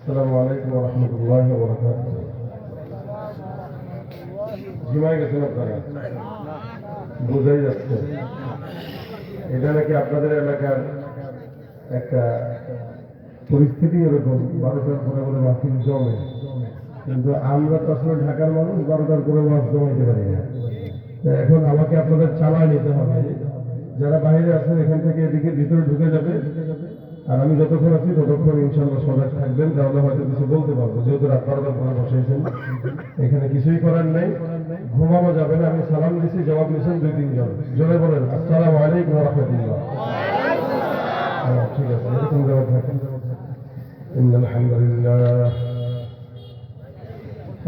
السلام عليكم ورحمة الله وبركاته. জিমায় গেছেন আপনারা, বোঝাই যাচ্ছে এটা নাকি আপনাদের এলাকার একটা পরিস্থিতি এরকম 12টার পরে বলে মাহফিল জমে, কিন্তু আমরা তো আসলে ঢাকার মানুষ 12টার পরে মাছ জমাইতে পারি না। এখন আমাকে আপনাদের চালায় নিতে হবে, যারা বাইরে আছেন এখান থেকে এদিকে ভিতরে ঢুকে যাবে, আর আমি যতক্ষণ আছি ততক্ষণ ইনশাআল্লাহ সজাগ থাকবেন, তাহলে হয়তো কিছু বলতে পারবো। যেহেতু রাত 12টার পরে বসেছেন, এখানে কিছুই করার নেই, ঘুমানো যাবে না। আমি সালাম দিছি, জবাব দিয়েছেন 2-3 জন, জোরে বলেন আসসালামু আলাইকুম ওয়া রাহমাতুল্লাহ। ঠিক আছে, এরকম জবাব থাকেন। ইন্নাল হামদুলিল্লাহ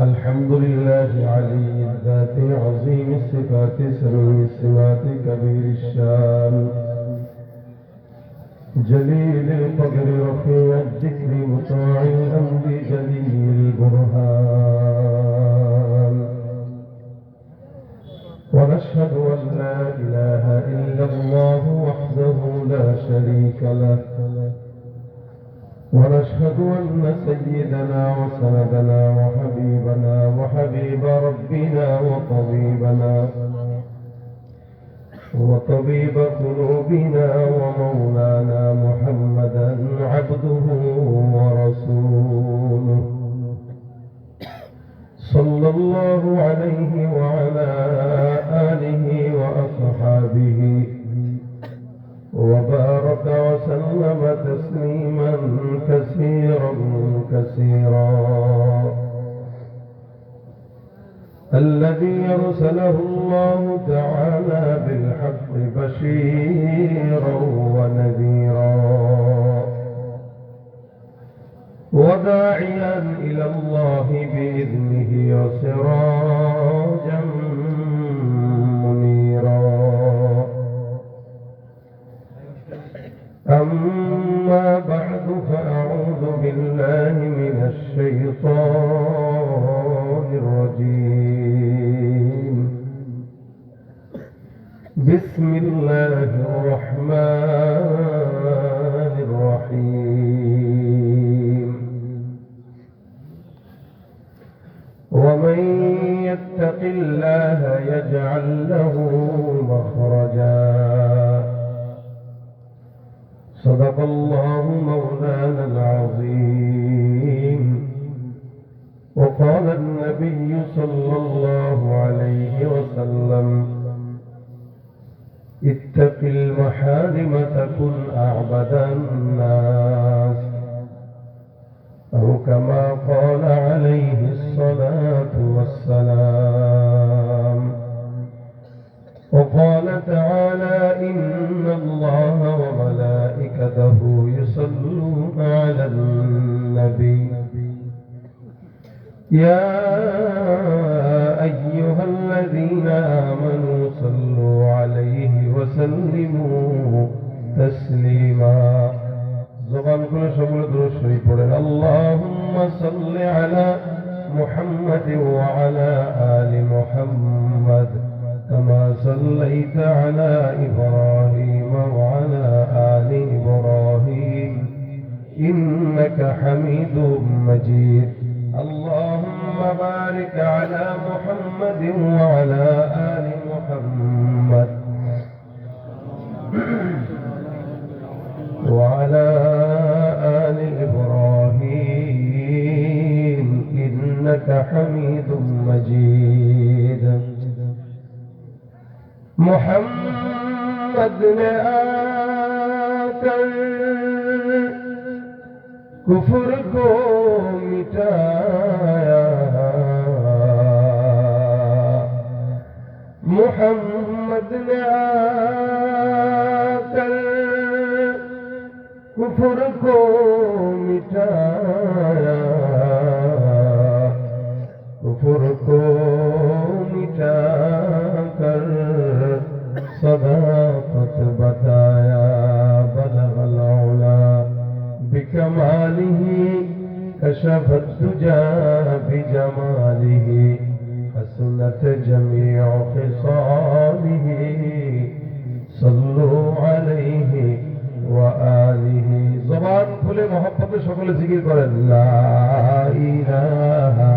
الحمد لله علي الذات عظيم الصفات سميع السمات كبير الشان جليل القدر رفيع الذكر مطاع الأمر جليل البرهان ونشهد أن لا إله إلا الله وحده لا شريك له ونشهد أن سيدنا وسندنا وحبيبنا وحبيب ربنا وطبيب قلوبنا ومولانا محمدا عبده ورسوله صلى الله عليه وعلى آله وأصحابه وبارك وسلم تسليما كثيرا كثيرا. الذي أرسله الله تعالى بالحق بشيرا ونذيرا وداعيا إلى الله بإذنه وسراجا منيرا. أما بعد فأعوذ بالله من الشيطان الرجيم. بسم الله الرحمن الرحيم. ومن يتق الله يجعل له مخرجا. صدق الله مولانا العظيم. وقال النبي صلى الله عليه وسلم اتق المحارم تكن أعبد الناس، أو كما قال عليه الصلاة والسلام. وقال تعالى إن الله وملائكته يصلون على النبي يا أيها الذين آمنوا صلوا عليه وسلموا تسليما. زبان كل شغل دروس شريف پڑھیں. اللهم صل على محمد وعلى آل محمد كما صليت على إبراهيم وعلى آل إبراهيم إنك حميد مجيد. اللهم بارك على محمد وعلى آل محمد وعلى آل إبراهيم إنك حميد مجيد. محمد نے آکر کفر کو مٹایا. محمد نے آکر کفر کو مٹایا. کفر کو مٹا کر صداقت بتایا. بلغ العلا بکمالہ کشف الدجى بجمالہ حسنت جميع خصاله. صلوا عليه وآله জবান খুলে মহব্বতে সকলে জিকির করেন লা ইলাহা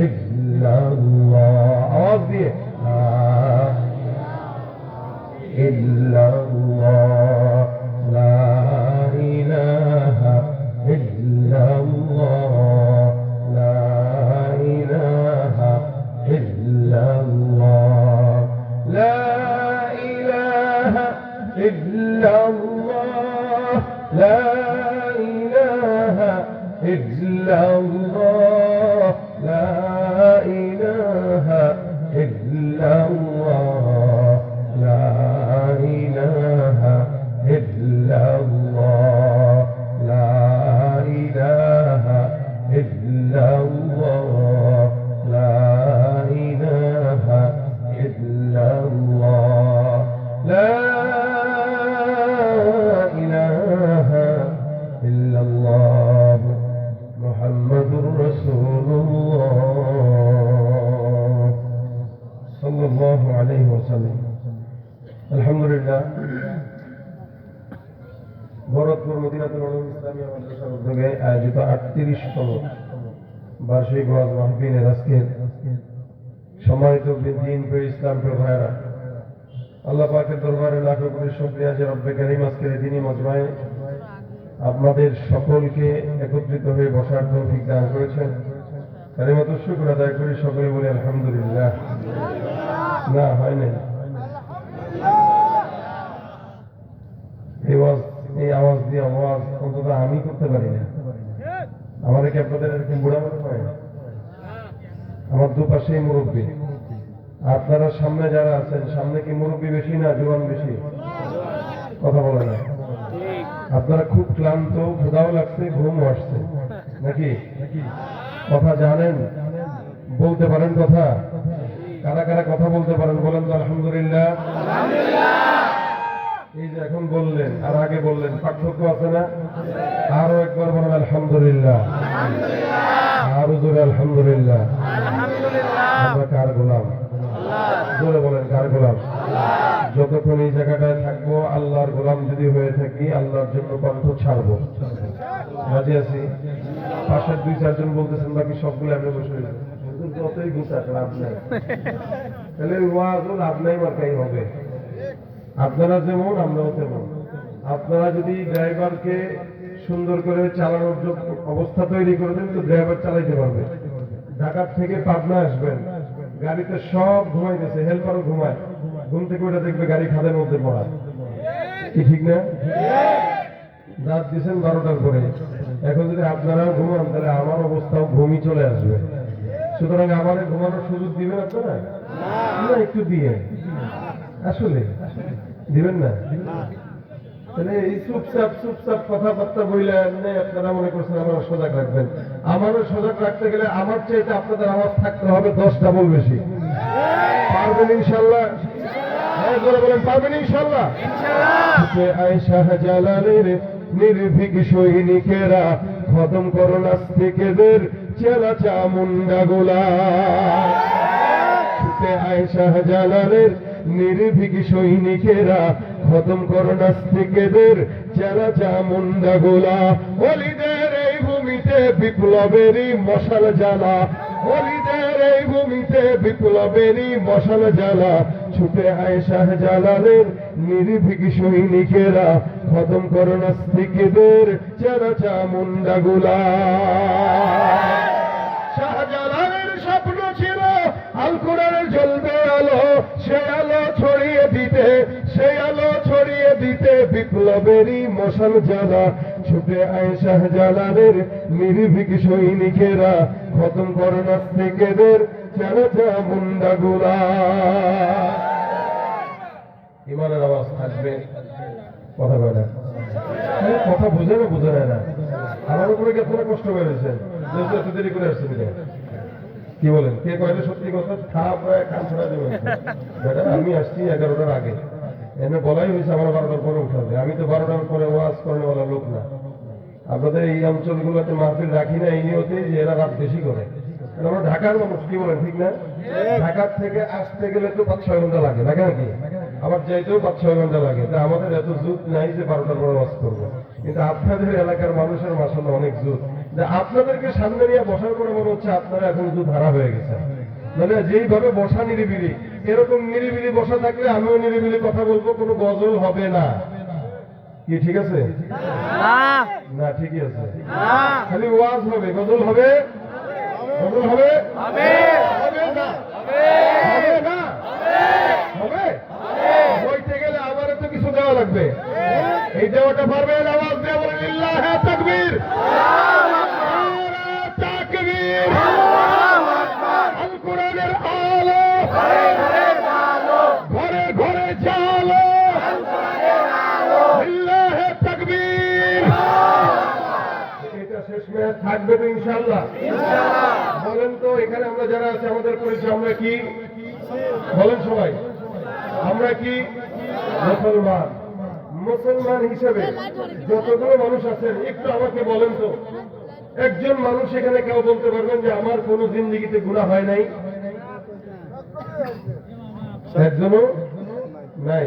ইল্লাল্লাহ আওয়াজ দিয়ে লা ইল্লাল্লাহ লা ইলাহা ইল্লাল্লাহ লা ইলাহা ইল্লাল্লাহ লা ইলাহা ইল্লাল্লাহ লা ইলাহা ইল্লাল্লাহ লা ইলাহা ইল্লাল্লাহ লা ইলাহা ইল্লাল্লাহ লা ইলাহা ইল্লাল্লাহ লা ইলাহা ইল্লাল্লাহ লা ইলাহা ইল্লাল্লাহ মুহাম্মাদুর রাসূলুল্লাহ সাল্লাল্লাহু আলাইহি ওয়াসাল্লাম। আলহামদুলিল্লাহ, ভরতপুর মদিনাতুল উলুম ইসলামিয়া মাদ্রাসার উদ্যোগে আয়োজিত 38তম বার্ষিক ওয়াজ মাহফিলের আজকের সম্মানিত দিন প্রিয় ইসলাম প্রিয় ভাইয়েরা, আল্লাহ পাকের দরবারে লাখো কোটি শুকরিয়া যে রব্বে কারীম আজকের দিনই মজমায়ে আপনাদের সকলকে একত্রিত হয়ে বসার তৌফিক দান করেছেন। কালিমাত শুকর আদায় করি, সকলে বলি আলহামদুলিল্লাহ। না হয় নাই, এই আওয়াজ দিয়ে আওয়াজ অন্তত আমি করতে পারি না। আমার কি আপনাদের এরকম বুড়া মনে হয়? আমার দুপাশেই মুরব্বী, আপনারা সামনে যারা আছেন, সামনে কি মুরব্বী বেশি না জোয়ান বেশি? কথা বলে না। আপনারা খুব ক্লান্ত, ক্ষুধাও লাগছে, ঘুমও আসছে নাকি? কথা জানেন, বলতে পারেন কথা? কারা কারা কথা বলতে পারেন বলেন তো আলহামদুলিল্লাহ। এই যে এখন বললেন আর আগে বললেন, পার্থক্য আছে না? আরো একবার বলেন আলহামদুলিল্লাহ, আরো জোরে আলহামদুলিল্লাহ। আমরা কার গোলাম? জোরে বলেন, কার গোলাম? যতক্ষণ এই জায়গাটায় থাকবো আল্লাহর গোলাম যদি হয়ে থাকি, আল্লাহর জন্য কণ্ঠ ছাড়বো। রাজি আছি? পাশের 2-4 জন বলতেছেন, বাকি সবগুলো আপনি বসে যতই গুছাক লাভ নাই, তাহলে ওয়াজও লাভ নাই, মার্কাই হবে। আপনারা যেমন আমরাও তেমন। আপনারা যদি ড্রাইভারকে সুন্দর করে চালানোর অবস্থা তৈরি করে দেন তো ড্রাইভার চালাইতে পারবে। ঢাকা থেকে পাবনা আসবেন, গাড়িতে সব ঘুমাইতেছে, হেল্পারও ঘুমায়, ঘুম থেকে ওটা দেখবে গাড়ি খাদের মধ্যে পড়া। কি ঠিক না? রাত দিচ্ছেন 12টার পরে, এখন যদি আপনারাও ঘুমান তাহলে আমার অবস্থাও ঘুমই চলে আসবে। সুতরাং আমার ঘুমানোর সুযোগ দিবেন আপনারা? না, একটু দিয়ে আসলে দিবেন না। তাহলে এই চুপচাপ কথাবার্তা বললেন, আপনারা মনে করছেন আমার সজাগ রাখবেন। আমারও সজাগ রাখতে গেলে আমার চাইতে আপনাদের আওয়াজ থাকতে হবে 10 ডাবল বেশি। পারবেন ইনশাল্লাহ? বলেন পারবেন ইনশাল্লাহ? আয়েশা জালালের নির্ভীক সৈনিকেরা খতম করো নাস্তিকদের চেলা চামুন্ডা গোলা। আয়েশা জালালের নির্ভীক সৈনিকেরা খতম করো নাস্তিকদের চেলা চামুন্ডা গোলা। ওলিদের এই ভূমিতে বিপ্লবেরই মশাল জ্বালা, ওলিদের এই ভূমিতে বিপ্লবেরই মশাল জ্বালা। ছুটে আয়েশা জালালের নির্ভীক সৈনিকেরা খতম করো নাস্তিকদের চেলা চামুন্ডা গোলা। শাহজালালের স্বপ্ন ছিল আল কোরআনের জ্বলবে আলো, সেই আলো ছড়িয়ে দিতে, সেই আলো ছড়িয়ে দিতে বিপ্লবেরই মশাল জ্বালা। ছুটে আয়েশা জালালের নির্ভীক সৈনিকেরা খতম করো নাস্তিকদের চেলা চামুন্ডা গোলা। ইমানের আওয়াজ থাকবে, কথা বলে না, কথা বুঝে না, বুঝে না। আমার উপরে আপনারা কষ্ট করেছেন, এত দেরি করে আসছে। কি বলেন? কে কয়টা সত্যি কথা? কান ছড়া দেবে। আমি আসছি 11টার আগে, এনে বলাই হয়েছে আমার 12টার পরে উঠাবে। আমি তো 12টার পরে ওয়াজ করেন বলা লোক না। আপনাদের এই অঞ্চলগুলোতে মাহফিল রাখি না এই নিয়তে যে এরা রাত বেশি করে। আমরা ঢাকার মানুষ, কি বলেন ঠিক না? ঢাকার থেকে আসতে গেলে তো 5-6 ঘন্টা লাগে নাকি? আমার যাইতেও 5-6 ঘন্টা লাগে। তা আমাদের এত জুত নাই যে 12টার পর ওয়াজ করবো, কিন্তু আপনাদের এলাকার মানুষের মাসাল্লাহ অনেক জুত, যে আপনাদেরকে সামনে নিয়ে বসার পরে মনে হচ্ছে আপনারা এখন জুত হারা হয়ে গেছে। মানে যেইভাবে বসা নিরিবিলি, এরকম নিরিবিলি বসা থাকলে আমিও নিরিবিলি কথা বলবো, কোনো গজল হবে না। কি ঠিক আছে? না ঠিকই আছে, খালি ওয়াজ হবে, গজল হবে? গজল হবে? হবে না? হবে না? হবে? বইতে গেলে আমারও তো কিছু দেওয়া লাগবে। এই দেওয়াটা পারবেন? আওয়াজ দিয়ে বলেন লিল্লাহি তাকবীর, তাকবীর। আল কোরআনের আলো ঘরে ঘরে জালো, লিল্লাহি তাকবীর। এটা শেষ ম্যাচ থাকবে তো ইনশাআল্লাহ? বলেন তো এখানে আমরা যারা আছি আমাদের পরিচয় আমরা কি? বলেন সবাই, আমরা কি? মুসলমান। মুসলমান হিসেবে যতগুলো মানুষ আছেন একটু আমাকে বলেন তো, একজন মানুষ এখানে কেউ বলতে পারবেন যে আমার কোনো জিন্দেগিতে গুনাহ হয় নাই? একজনও নাই।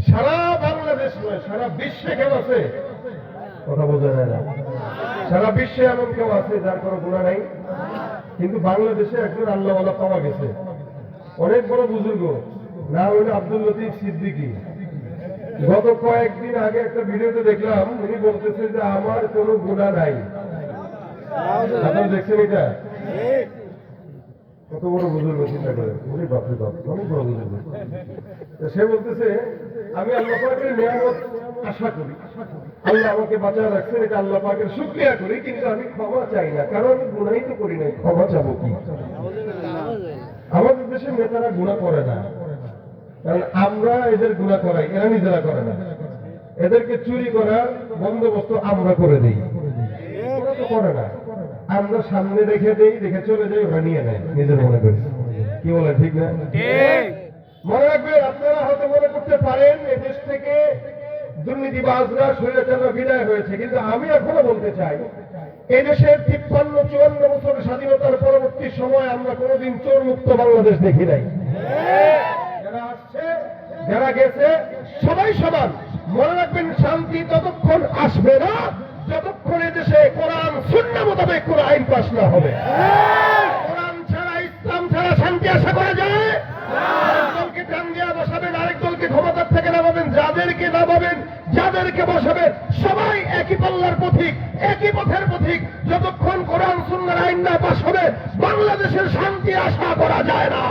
সারা বাংলাদেশ নয়, সারা বিশ্বে কেউ আছে? কথা বোঝা যায় না। সারা বিশ্বে এমন কেউ আছে যার কোনো গুনাহ নাই? কিন্তু বাংলাদেশে একজন আল্লাহওয়ালা পাওয়া গেছে, অনেক বড় বুজুর্গ, নাম হলো আব্দুল লতিফ সিদ্দিকী। গত কয়েকদিন আগে একটা ভিডিওতে দেখলাম, উনি বলতেছে যে আমার কোনো গুনাহ নাই। আপনারা দেখছেন এটা? কত বড় বুজুর্গ, চিন্তা করেন। উনি বাপরে বাপ, অনেক বড় বুজুর্গ। সে বলতেছে আমি আল্লাহ পাকের নিয়ামত আশা করি, আল্লাহ আমাকে বাঁচায় রাখছেন, এটা আল্লাহ পাকের শুকরিয়া করি, কিন্তু আমি ক্ষমা চাই না, কারণ আমি গুনাহই তো করি নাই, ক্ষমা চাবো কি? আমাদের দেশের নেতারা গুনাহ করে না, কারণ আমরা এদের গুনাহ করাই, এরা নিজেরা করে না। এদেরকে চুরি করার বন্দোবস্ত আমরা করে দিই, ওরা তো করে না। আমরা সামনে রেখে দেই, রেখে চলে যাই, ওরা নিয়ে নেয় নিজের মনে করি। কি বলে ঠিক না? মনে রাখবে, আপনারা হয়তো মনে করতে পারেন এদেশ থেকে দুর্নীতিবাজরা স্বৈরাচাররা বিদায় হয়েছে, কিন্তু আমি এখনো বলতে চাই এদেশের 53-54 বছর স্বাধীনতার পরবর্তী সময় আমরা কোনোদিন চোর মুক্ত বাংলাদেশ দেখি নাই। যারা আসছে যারা গেছে সবাই সমান। মনে রাখবেন, শান্তি ততক্ষণ আসবে না যতক্ষণ এদেশে কোরআন সুন্নাহ মোতাবেক কোন আইন পাস না হবে। কোরআন ছাড়া, ইসলাম ছাড়া শান্তি আশা করা যায়? দলকে টান দিয়া বসাবেন, আরেক দলকে ক্ষমতার থেকে নামাবেন, যাদেরকে নামাবেন, যাদেরকে বসাবেন, সবাই একই পাল্লার পথিক, একই পথের পথিক। যতক্ষণ কোরআন সুন্নাহর আইন না পাস হবে বাংলাদেশের শান্তি আশা করা যায় না।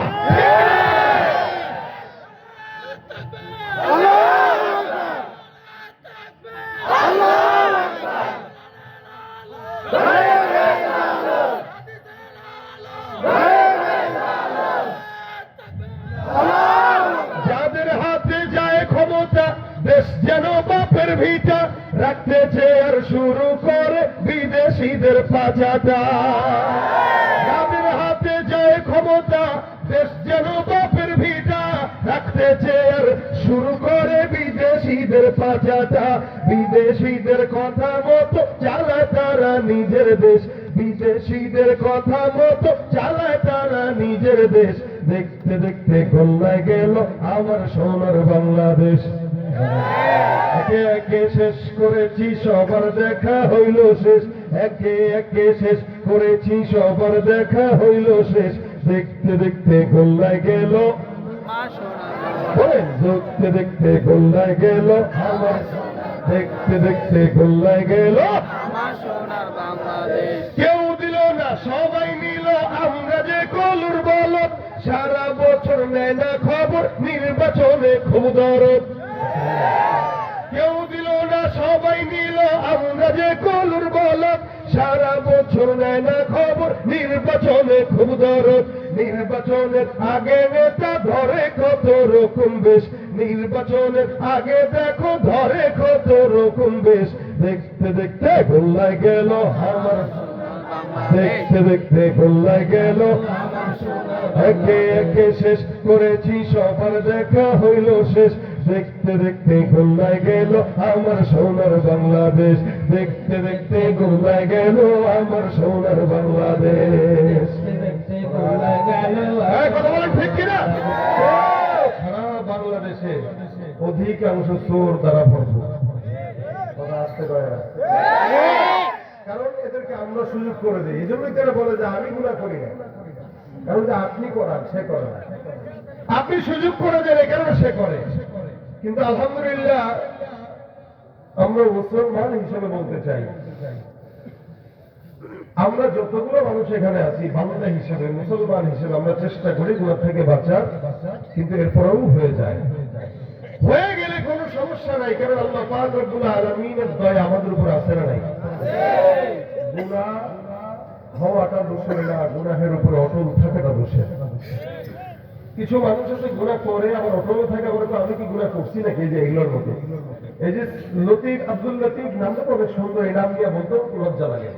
যাদের হাতে যায় ক্ষমতা, দেশ যেন বাপের ভিটা, রাখতে চেয়ার শুরু করে বিদেশিদের পাচাটা। যাদের হাতে যায় ক্ষমতা, দেশ যেন বাপের ভিটা, রাখতে চেয়ার শুরু করে বিদেশিদের পাচাটা। বিদেশিদের কথা মতো চালায় তারা নিজের দেশ, বিদেশিদের কথা মতো চালায় তারা নিজের দেশ। দেখতে দেখতে গোল্লায় গেল আমার সোনার বাংলাদেশ। একে একে শেষ করেছি সবার দেখা হইল শেষ, একে একে শেষ করেছি সবার দেখা হইল শেষ। দেখতে দেখতে গোল্লায় গেল, দেখতে দেখতে গোল্লায় গেল আমার, দেখতে দেখতে গোল্লায় গেল আমার সোনার বাংলাদেশ। কেউ দিল না সবাই নিল, আমরা যে কলুর বলদ, সারা বছর নেয় না খবর, নির্বাচনে খুব দরদ। কেউ দিল না সবাই নিল, আমরা যে কলুর বলদ, সারা বছর নেয় না খবর, নির্বাচনে খুব দরদ। নির্বাচনের আগে নেতা ধরে কত রকম বেশ, নির্বাচনের আগে দেখো ধরে কত রকম বেশ। দেখতে দেখতে গোল্লায় গেল আমার, দেখতে দেখতে গোল্লায় গেল, একে একে শেষ করেছি সবার দেখা হইল শেষ। দেখতে দেখতে গোল্লায় গেল আমার সোনার বাংলাদেশ, দেখতে দেখতে গোল্লায় গেল আমার সোনার বাংলাদেশ। কথা বলেন ঠিক কিনা? সারা বাংলাদেশ অধিকাংশ চোর দ্বারা ভরপুর। কথা আসতে পারে না, কারণ এদেরকে আমরা সুযোগ করে দিই। এই জন্যই তারা বলে যে আমি গুনাহ করি না, কারণ যে আপনি করান সে করে না, আপনি সুযোগ করে দেন এই কারণে সে করে। কিন্তু আলহামদুলিল্লাহ আমরা মুসলমান হিসেবে বলতে চাই, আমরা যতগুলো মানুষ এখানে আছি বান্দা হিসেবে, মুসলমান হিসেবে আমরা চেষ্টা করি গুনাহ থেকে বাঁচার, কিন্তু এরপরেও হয়ে যায়। হয়ে গেলে কোনো সমস্যা নাই, কারণ আল্লাহ পাক রব্বুল আলামিনের দয়া আমাদের উপর আছে না নাই? গুনাহ হওয়াটা দোষের না, গুনাহের উপরে অটল থাকাটা দোষের। কিছু মানুষ আছে গুনাহ করে আবার অটল থাকে, আবার আমি কি গুনাহ করছি নাকি, এই যে এগুলোর মতো। এই যে লতিফ, আব্দুল লতিফ নামটা অনেক সুন্দর, এই নাম নিয়ে বলতে লজ্জা লাগে।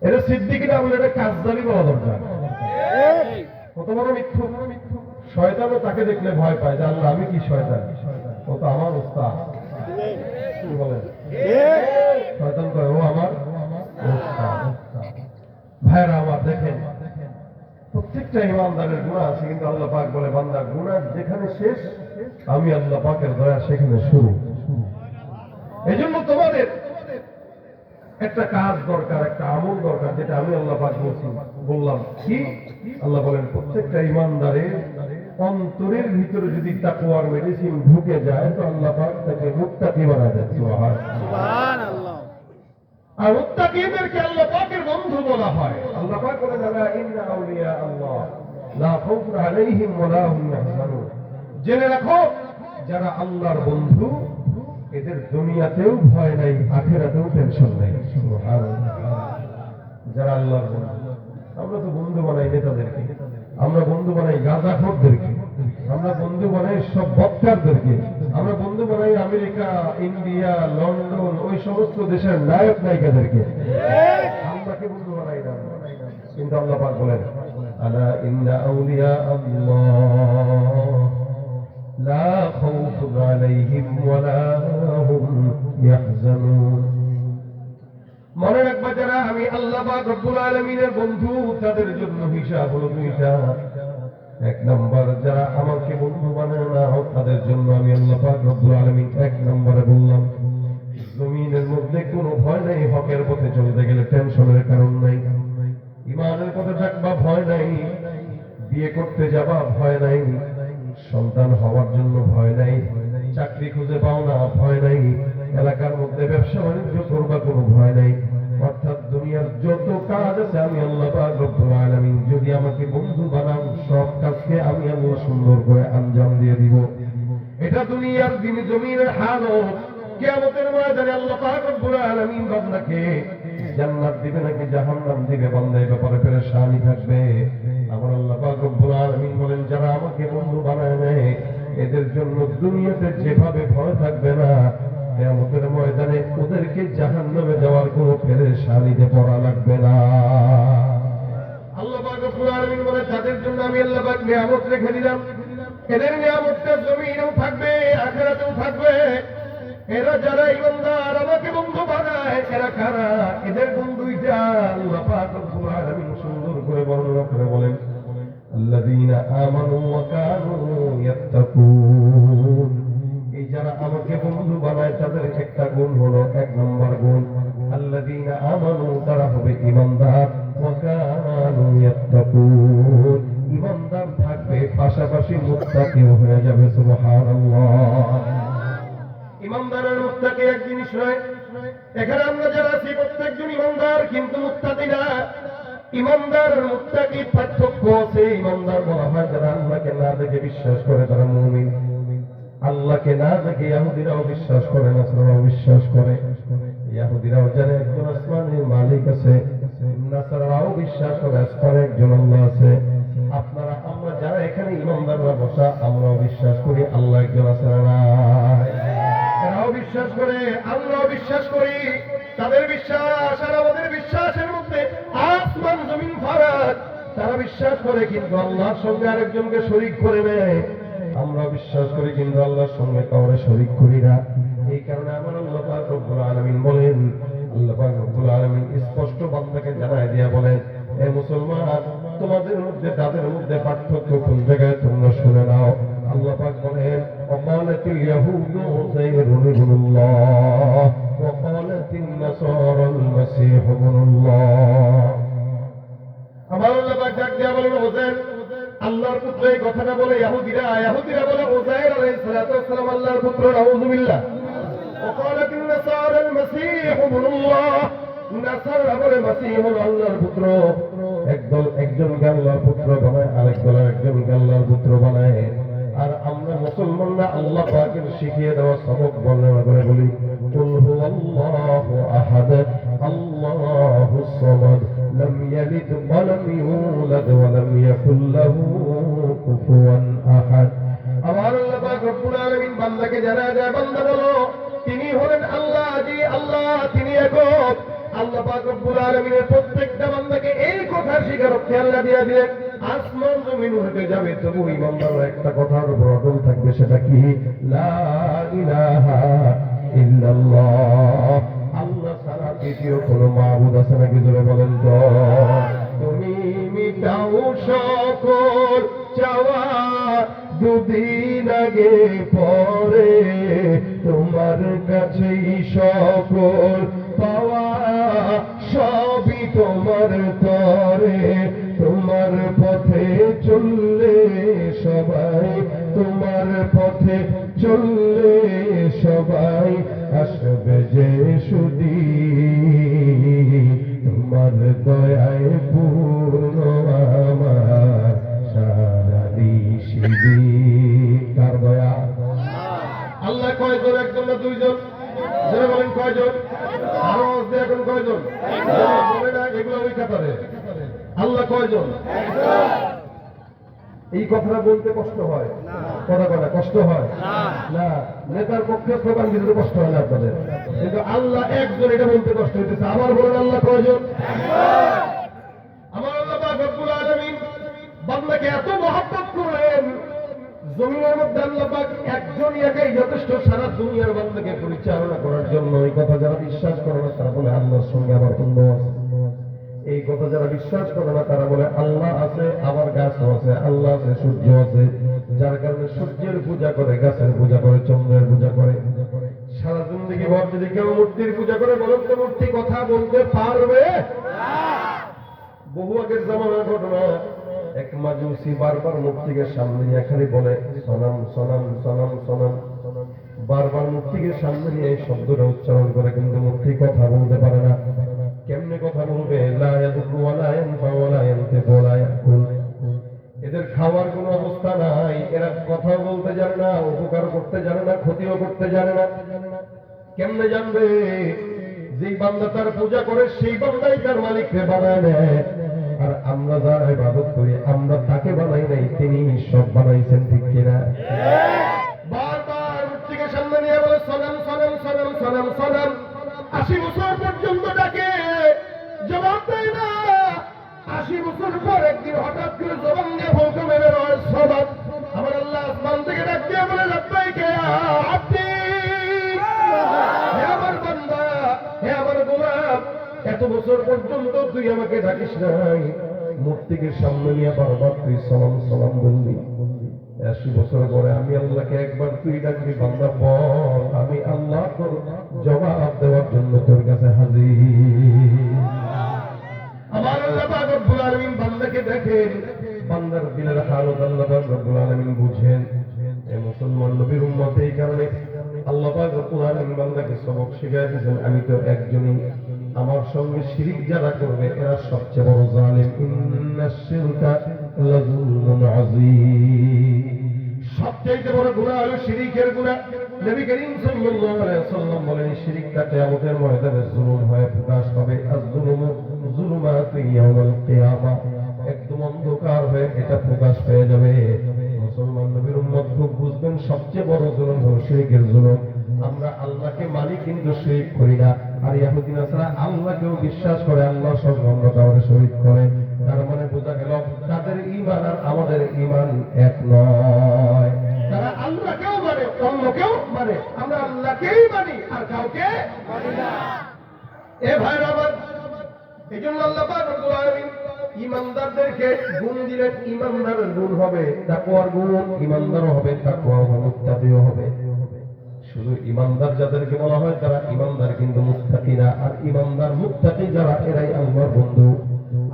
এটা সিদ্দিকী না বলে এটা কাজদারি বলা দরকার। কত বড় মিথ্যু! শয়তানও তাকে দেখলে ভয় পায় যে আল্লাহ আমি কি শয়তান, ও তো আমার উস্তাদ। কি বলেন? শয়তান কয় ও আমার উস্তাদ। ভাইরা আমার, দেখেন প্রত্যেকটা ইমানদারের গুনাহ আছে, কিন্তু আল্লাহ পাক বলে বান্দা গুনাহ যেখানে শেষ আমি আল্লাহ পাকের দয়া সেখানে শুরু। এই জন্য তোমাদের একটা কাজ দরকার, একটা আমল দরকার, যেটা আমি আল্লাহ পাক বললাম কি আল্লাহ বলেন প্রত্যেকটা ইমানদারের অন্তরের ভিতরে যদি তাকওয়ার মেডিসিন ঢুকে যায় তো আল্লাহ পাক তাকে মুত্তাকি বানায় দেন। সুবহানাল্লাহ। আর মুত্তাকিদেরকে আল্লাহ পাকের বন্ধু বলা হয়। আল্লাহ পাক বলেন আলা ইন্না আউলিয়া আল্লাহ লা খাউফুন আলাইহিম ওয়া লা হুম ইয়াহজানুন। জেনে রাখো যারা আল্লাহর বন্ধু এদের দুনিয়াতেও ভয় নাই, আখিরাতেও টেনশন নাই। সুবহানাল্লাহ। যারা আল্লাহর বন্ধু, আমরা তো বন্ধু বানাই নেতাদেরকে, আমরা বন্ধু বানাই গাঁজাখোরদেরকে, আমরা বন্ধু বানাই সব বক্তারদেরকে, আমরা বন্ধু বানাই আমেরিকা, ইন্ডিয়া, লন্ডন, ওই সমস্ত দেশের নায়ক নায়িকাদেরকে। আল্লাহকে বন্ধু বানাই না। কিন্তু আল্লাহ পাক বলেন আলা ইন্না আউলিয়া আল্লাহ লা খাউফুন আলাইহিম ওয়া লা হুম ইয়াহজানুন। মনে রাখবা যারা আমি আল্লাহ পাক রব্বুল আলামিনের বন্ধু তাদের জন্য হিসাব হলো দুইটা। এক নম্বর, যারা আমাকে বন্ধু বানায় না তাদের জন্য আমি আল্লাহ পাক রব্বুল আলামিন এক নম্বরে বললাম জমিনের মধ্যে কোনো ভয় নাই, হকের পথে চলতে গেলে টেনশনের কারণ নাই, ইমানের পথে থাকবা ভয় নাই, বিয়ে করতে যাবা ভয় নাই, সন্তান হওয়ার জন্য ভয় নাই, চাকরি খুঁজে পাও না ভয় নাই, এলাকার মধ্যে ব্যবসা বাণিজ্য করবা কোনো ভয় নাই। অর্থাৎ দুনিয়ার যত কাজ আছে আমি আল্লাহ পাক রব্বুল আলামিন যদি আমাকে বন্ধু বানান সব কাজকে আমি আল্লাহ সুন্দর করে আঞ্জাম দিয়ে দিব। এটা দুনিয়ার দিন জমিনের হালত। কিয়ামতের ময়দানে আল্লাহ পাক রব্বুল আলামিন বান্দাকে জান্নাত দিবে নাকি জাহান্নাম দিবে, বান্দা এই ব্যাপারে পেরেশানি থাকবে। আমার আল্লাহ পাক রব্বুল আলামিন বলেন যারা আমাকে বন্ধু বানায় নেয় এদের জন্য দুনিয়াতে যেভাবে ভয় থাকবে না, কিয়ামতের ময়দানে ওদেরকে জাহান্নামে যাওয়ার কোনো পেরেশানিতে পড়া লাগবে না। আল্লাহ পাক রব্বুল আলামিন বলেন তাদের জন্য আমি আল্লাহ পাক নিয়ামত রেখে দিলাম, এদের নিয়ামতটা জমিনেও থাকবে আখিরাতেও থাকবে। এরা যারা ইমানদার আমাকে বন্ধু বানায় এরা কারা? এদের বন্ধুইটা আল্লাহ পাক রব্বুল আলামিন সুন্দর করে বর্ণনা করে বলেন আল্লাযীনা আমানু ওয়া কানু ইয়াত্তাকুন। এই যারা আমাকে বন্ধু বানায় তাদের একটা গুণ হলো, এক নম্বর গুণ আল্লাযীনা আমানু, তারা হবে ইমানদার, ওয়া কানু ইয়াত্তাকুন, ইমানদার থাকবে পাশাপাশি মুত্তাকিও হয়ে যাবে। সুবহানাল্লাহ। ইমানদারের মুত্তাকি এক জিনিস নয়। এখানে আমরা যারা আছি প্রত্যেকজন ইমানদার কিন্তু মুত্তাকি না। ইমানদার আর মুত্তাকি পার্থক্য আছে। ইমানদার বলা হয় যারা আল্লাহকে না দেখে বিশ্বাস করে তারা মুমিন। আল্লাহকে না দেখে ইহুদিরাও বিশ্বাস করে, নাসারাও বিশ্বাস করে। ইহুদিরাও জানে একজন আসমানের মালিক আছে, নাসারাও বিশ্বাস করে আসমানে একজন আল্লাহ আছে। আপনারা আমরা যারা এখানে ইমানদাররা বসা আমরাও বিশ্বাস করি আল্লাহ একজন আছে না? তারাও বিশ্বাস করে, আমরাও বিশ্বাস করি। তাদের বিশ্বাস আর আমাদের বিশ্বাসের মধ্যে আসমান জমিন ফারাক। তারা বিশ্বাস করে কিন্তু আল্লাহর সঙ্গে আরেকজনকে শরীক করে নেয়। আমরা বিশ্বাস করি কিন্তু আল্লাহর সঙ্গে কাউরে শরীক করি না। এই কারণে আমার আল্লাহ পাক রব্বুল আলামিন বলেন, আল্লাহ পাক রব্বুল আলামিন স্পষ্ট বান্দাকে জানায় দিয়া বলেন হে মুসলমান তোমাদের মধ্যে তাদের মধ্যে পার্থক্য কোন জায়গায় তোমরা শুনে নাও। আল্লাহ পাক বলেন ওয়াকালাতি اليهود عزير ابن الله وقالت النصارى المسيح ابن الله আমার আল্লাহ পাক ডাক দিয়া বলেন উযাইর আল্লাহর পুত্র। এই কথাটা বলে ইহুদিরা বলে উযাইর আলাইহিস সালাতু ওয়াস সালাম আল্লাহর পুত্র। নাউযুবিল্লাহ। وقالت النصارى المسيح ابن الله নাসারা বলে মসিহ হলো আল্লাহর পুত্র। একদল একজনকে আল্লাহর পুত্র বানায়, আরেক দল একজনকে আল্লাহর পুত্র বানায়। আর আমরা মুসলমানরা আল্লাহ পাকের শিখিয়ে দেওয়া সবক বর্ণনা করে বলি কুল হুয়াল্লাহু আহাদ আল্লাহুস সামাদ লাম ইয়ালিদ ওয়া লাম ইউলাদ ওয়া লাম ইয়াকুল লাহু কুফুয়ান আহাদ। আমার আল্লাহ পাক রব্বুল আলামিন বান্দাকে জানা যায়, বান্দা বলো তিনি হলেন আল্লাহ, জি আল্লাহ তিনি একক। আল্লাহ পাক রব্বুল আলামিনের প্রত্যেকটা বান্দাকে এই কথা স্বীকারোক্তি আল্লাহ দিয়ে দিলেন। আসমান জমিন উঠে যাবে তবু ইমানদার একটা কথার উপর অটল থাকবে, সেটা কি? লা ইলাহা ইল্লাল্লাহ। আল্লাহ ছাড়া দ্বিতীয় কোনো মাবুদ আছে নাকি? জোরে বলেন তো। তুমি মিটাও সকল চাওয়া, দুদিন আগে পরে তোমার কাছেই সকল পাওয়া, সবই তোমার তরে। তোমার পথে চললে সবাই, তোমার পথে চললে সবাই আসবে যে সুদিন। তোমার দয়ায় পূর্ণ আমার সারা দিশিদিন। কার দয়া? আল্লাহ কয়জন? একজন না দুইজন? যারা বলেন কয়জন? আরো এখন কয়জন? বলে না এগুলো ওই কাতারে। আল্লাহ কয়জন? এই কথাটা বলতে কষ্ট হয়, কথা কথা কষ্ট হয় না। নেতার পক্ষে স্লোগান দিতে কষ্ট হয় না আপনাদের, কিন্তু আল্লাহ একজন এটা বলতে কষ্ট হইতেছে। আবার বলেন আল্লাহ কয়জন? আমার আল্লাহ পাক রব্বুল আলামিন বান্দাকে এত মহব্বত করেন, জমিনের মধ্যে আল্লাহ পাক একজনই একাই যথেষ্ট সারা দুনিয়ার বান্দাকে পরিচালনা করার জন্য। এই কথা যারা বিশ্বাস করে না তারা বলে আল্লাহর সঙ্গে আবার অন্য আছে। এই কথা যারা বিশ্বাস করে না তারা বলে আল্লাহ আছে আবার গাছও আছে, আল্লাহ আছে সূর্য আছে। যার কারণে সূর্যের পূজা করে, গাছের পূজা করে, চন্দ্রের পূজা করে। সারা জিন্দেগি ভর যদি কেউ মূর্তির পূজা করে, বলুন তো মূর্তি কথা বলতে পারবে? বহু আগের জামানার ঘটনা। এক মাজুসি বারবার মূর্তিকে সামনে নিয়ে খালি বলে সনাম সনাম সনাম সনাম। বারবার মূর্তিকে সামনে নিয়ে এই শব্দটা উচ্চারণ করে, কিন্তু মূর্তি কথা বলতে পারে না। কেমনে কথা বলবে? এদের খাওয়ার কোন অবস্থা নাই, এরা কথা বলতে জানে না, উপকার করতে জানে না, ক্ষতিও করতে জানে না। কেমনে জানবে? যেই বান্দা তার পূজা করে সেই বান্দাই তার মালিককে বানায় নেয়। আর আমরা যারা ইবাদত করি আমরা তাকে বানাই নাই, তিনি সব বানাইছেন, ঠিক কিনা? বারবার মূর্তিকে সামনে নিয়ে বলে সনাম সনাম সনাম সনাম সনাম। 80 বছর পর্যন্ত ডাকে, জবাব দেয় না। 80 বছর পর একদিন হঠাৎ করে জবান দিয়ে বলতে মেরে রয় সবাব। আমার আল্লাহ আসমান থেকে ডাক দিয়ে বলে লাব্বাইকা ইয়া আব্দি, হে আমার বান্দা, হে আমার গোলাম, এত বছর পর্যন্ত তুই আমাকে ডাকিস নাই, মূর্তিকে সামনে নিয়ে বারবার তুই সালাম সালাম বললি। 80 বছর পরে আমি আল্লাহকে একবার তুই ডাকবি, বান্দা বল, আমি আল্লাহ তোর জবাব দেওয়ার জন্য তোর কাছে হাজির। আমার আল্লাহ পাক রব্বুল আলামিন বান্দাকে দেখেন, বান্দার দিলের হালত আল্লাহ পাক রব্বুল আলামিন বুঝেন। এই মুসলমান নবীর উম্মত, এই কারণে আল্লাহ পাক রব্বুল আলামিন বান্দাকে সবক শিখিয়ে দিয়েছেন, আমি তো একজনই, আমার সঙ্গে শিরিক যারা করবে এরা সবচেয়ে বড় জালিম। ইন্নাশ শিরকা লাযুলমুন আযীম। সবচেয়ে বড় গুনাহ হলো শিরিকের গুনাহ। নবী করিম সাল্লাল্লাহু আলাইহি ওয়াসাল্লাম বলেন, শিরিকটা কিয়ামতের ময়দানে জুলুম হয়ে প্রকাশ পাবে। আয-যুলুমু যুলুমাতুন ইয়াউমাল কিয়ামা, একদম অন্ধকার হয়ে এটা প্রকাশ পেয়ে যাবে। মুসলমান নবীর উম্মত খুব বুঝবেন, সবচেয়ে বড় জুলুম হলো শিরিকের জুলুম। আমরা আল্লাহকে মানি কিন্তু শিরিক করি না। আর ইহুদি নাসারা আল্লাহকেও বিশ্বাস করে, আল্লাহর সঙ্গে অন্য কাউকে শরীক করে। তার মানে বোঝা গেল তাদের ঈমান আর আমাদের ঈমান এক নয়। তারা আল্লাহকেও মানে, অন্যকেও মানে, আমরা আল্লাহকেই মানি আর কাউকে মানি না। এ ভাইরা আমার, এই জন্য আল্লাহ পাক রব্বুল আলামিন ঈমানদারদেরকে গুণ দিলেন। ঈমানদারের গুণ হবে তাকওয়ার গুণ, ঈমানদারও হবে, তাকওয়া হবে, মুত্তাকিও হবে। শুধু ইমানদার যাদেরকে বলা হয় তারা ইমানদার, কিন্তু মুত্তাকি না। আর ইমানদার মুত্তাকি যারা, এরাই আল্লাহর বন্ধু।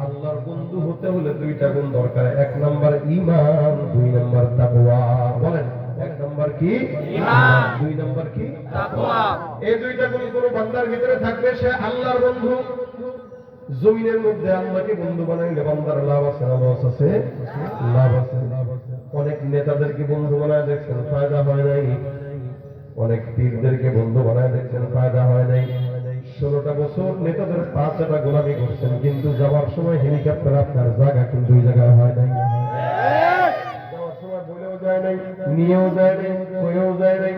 আল্লাহর বন্ধু হতে হলে দুইটা গুণ দরকার, এক নম্বর ঈমান, দুই নম্বর তাকওয়া। বলেন, এক নম্বর কি ঈমান, দুই নম্বর কি তাকওয়া। এই দুইটা গুণ কোন বান্দার ভিতরে থাকবে, সে আল্লাহর বন্ধু। জমিনের মধ্যে আল্লাহকে বন্ধু বানাইলে বান্দার লাভ আছে না লস আছে? লাভ আছে। অনেক নেতাদেরকে বন্ধু বানায় দেখছেন, ফায়দা হয় নাই। অনেক পীরদেরকে বন্ধু বানায় দেখছেন, ফায়দা হয় নাই। 16টা বছর নেতাদের 5টা গোলামি করছেন, কিন্তু যাওয়ার সময় হেলিকপ্টার আপনার জায়গা কিন্তু ওই জায়গায় হয় নাই। যাওয়ার সময় বলেও যায় নাই, নিয়েও যায় নাই, হয়েও যায় নাই।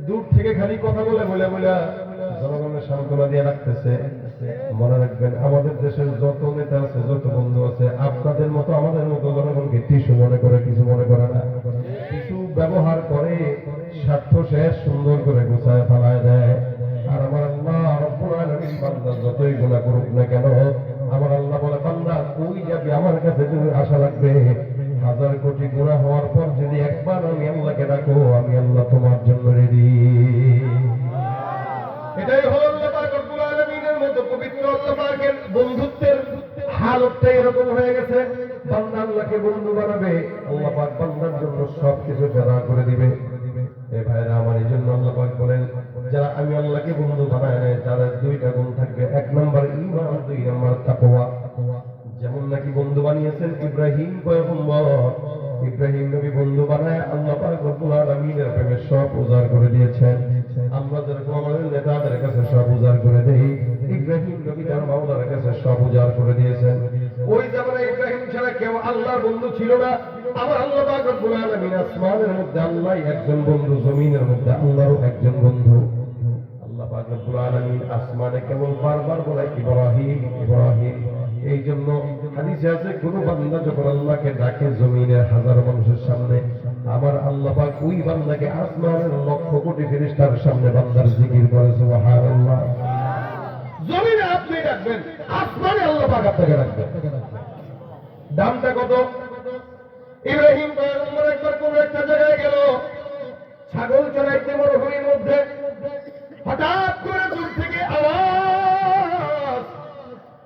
দূর থেকে খালি কথা বলে বলে বলে জনগণের সান্ত্বনা দিয়ে রাখতেছে। মনে রাখবেন, আমাদের দেশের যত নেতা আছে, যত বন্ধু আছে, আপনাদের মতো আমাদের মতো জনগণকে টিস্যু মনে করে, কিছু মনে করে না। কিছু ব্যবহার করে, স্বার্থ শেষ সুন্দর করে গোছায় ফেলায় দেয়। আর আমার আল্লাহ রব্বুল আলামিন বান্দা যতই গুনাহ করুক না কেন, আমার আল্লাহ বলে, বান্দা কই যাবি, আমার কাছে যদি আশা রাখবে, 1000 কোটি গুনাহ হওয়ার পর যদি একবার আমি আল্লাহকে ডাকো, আমি আল্লাহ তোমার জন্য রেডি। এটাই হলো আল্লাহ পাক রব্বুল আলামিনের মতো পবিত্র আল্লাহ পাকের বন্ধুত্বের হালতটা এরকম হয়ে গেছে। বান্দা আল্লাহকে বন্ধু বানাবে, আল্লাহ পাক বান্দার জন্য সবকিছু ফেরা করে দিবে। এ ভাইরা আমার, এই জন্য আল্লাহ পাক বলেন, যারা আমি আল্লাহকে বন্ধু বানায় নেয় তাদের দুইটা গুণ থাকবে, এক নম্বর ঈমান, দুই নম্বর তাকওয়া। যেমন নাকি বন্ধু বানিয়েছেন ইব্রাহিম পয়গম্বর। ইব্রাহিম নবী বন্ধু বানায় আল্লাহ পাক রব্বুল আলামিনের প্রেমে সব উজাড় করে দিয়েছেন। আমরা যেরকম আমাদের নেতাদের কাছে সব উজাড় করে দেই, ইব্রাহিম নবী তার মাওলার কাছে সব উজাড় করে দিয়েছেন। ওই জামানায় ইব্রাহিম ছাড়া কেউ আল্লাহর বন্ধু ছিল না। আমার আল্লাহ পাক রব্বুল আলামিন আসমানের মধ্যে আল্লাহ একজন বন্ধু, জমিনের মধ্যে আল্লাহও একজন বন্ধু। আল্লাহ পাক রব্বুল আলামিন আসমানে কেবল বারবার বলে ইব্রাহিম ইব্রাহিম। এই জন্য হাদিসে আছে, কোন বান্দা যখন আল্লাহকে ডাকে জমিনের হাজার মানুষের সামনে, আমার আল্লাহ পাক ওই বান্দাকে আসমানের লক্ষ কোটি ফেরেশতার সামনে বান্দার জিকির করে সুবহানাল্লাহ। জমিনে আপনি ডাকবেন, আসমানে আল্লাহ পাক আপনাকে ডাকবেন। দামটা কত? ইব্রাহিম পয়গম্বর একবার কোন একটা জায়গায় গেল, ছাগল চড়াইতে মরুভূমির মধ্যে। হঠাৎ করে দূর থেকে আওয়াজ,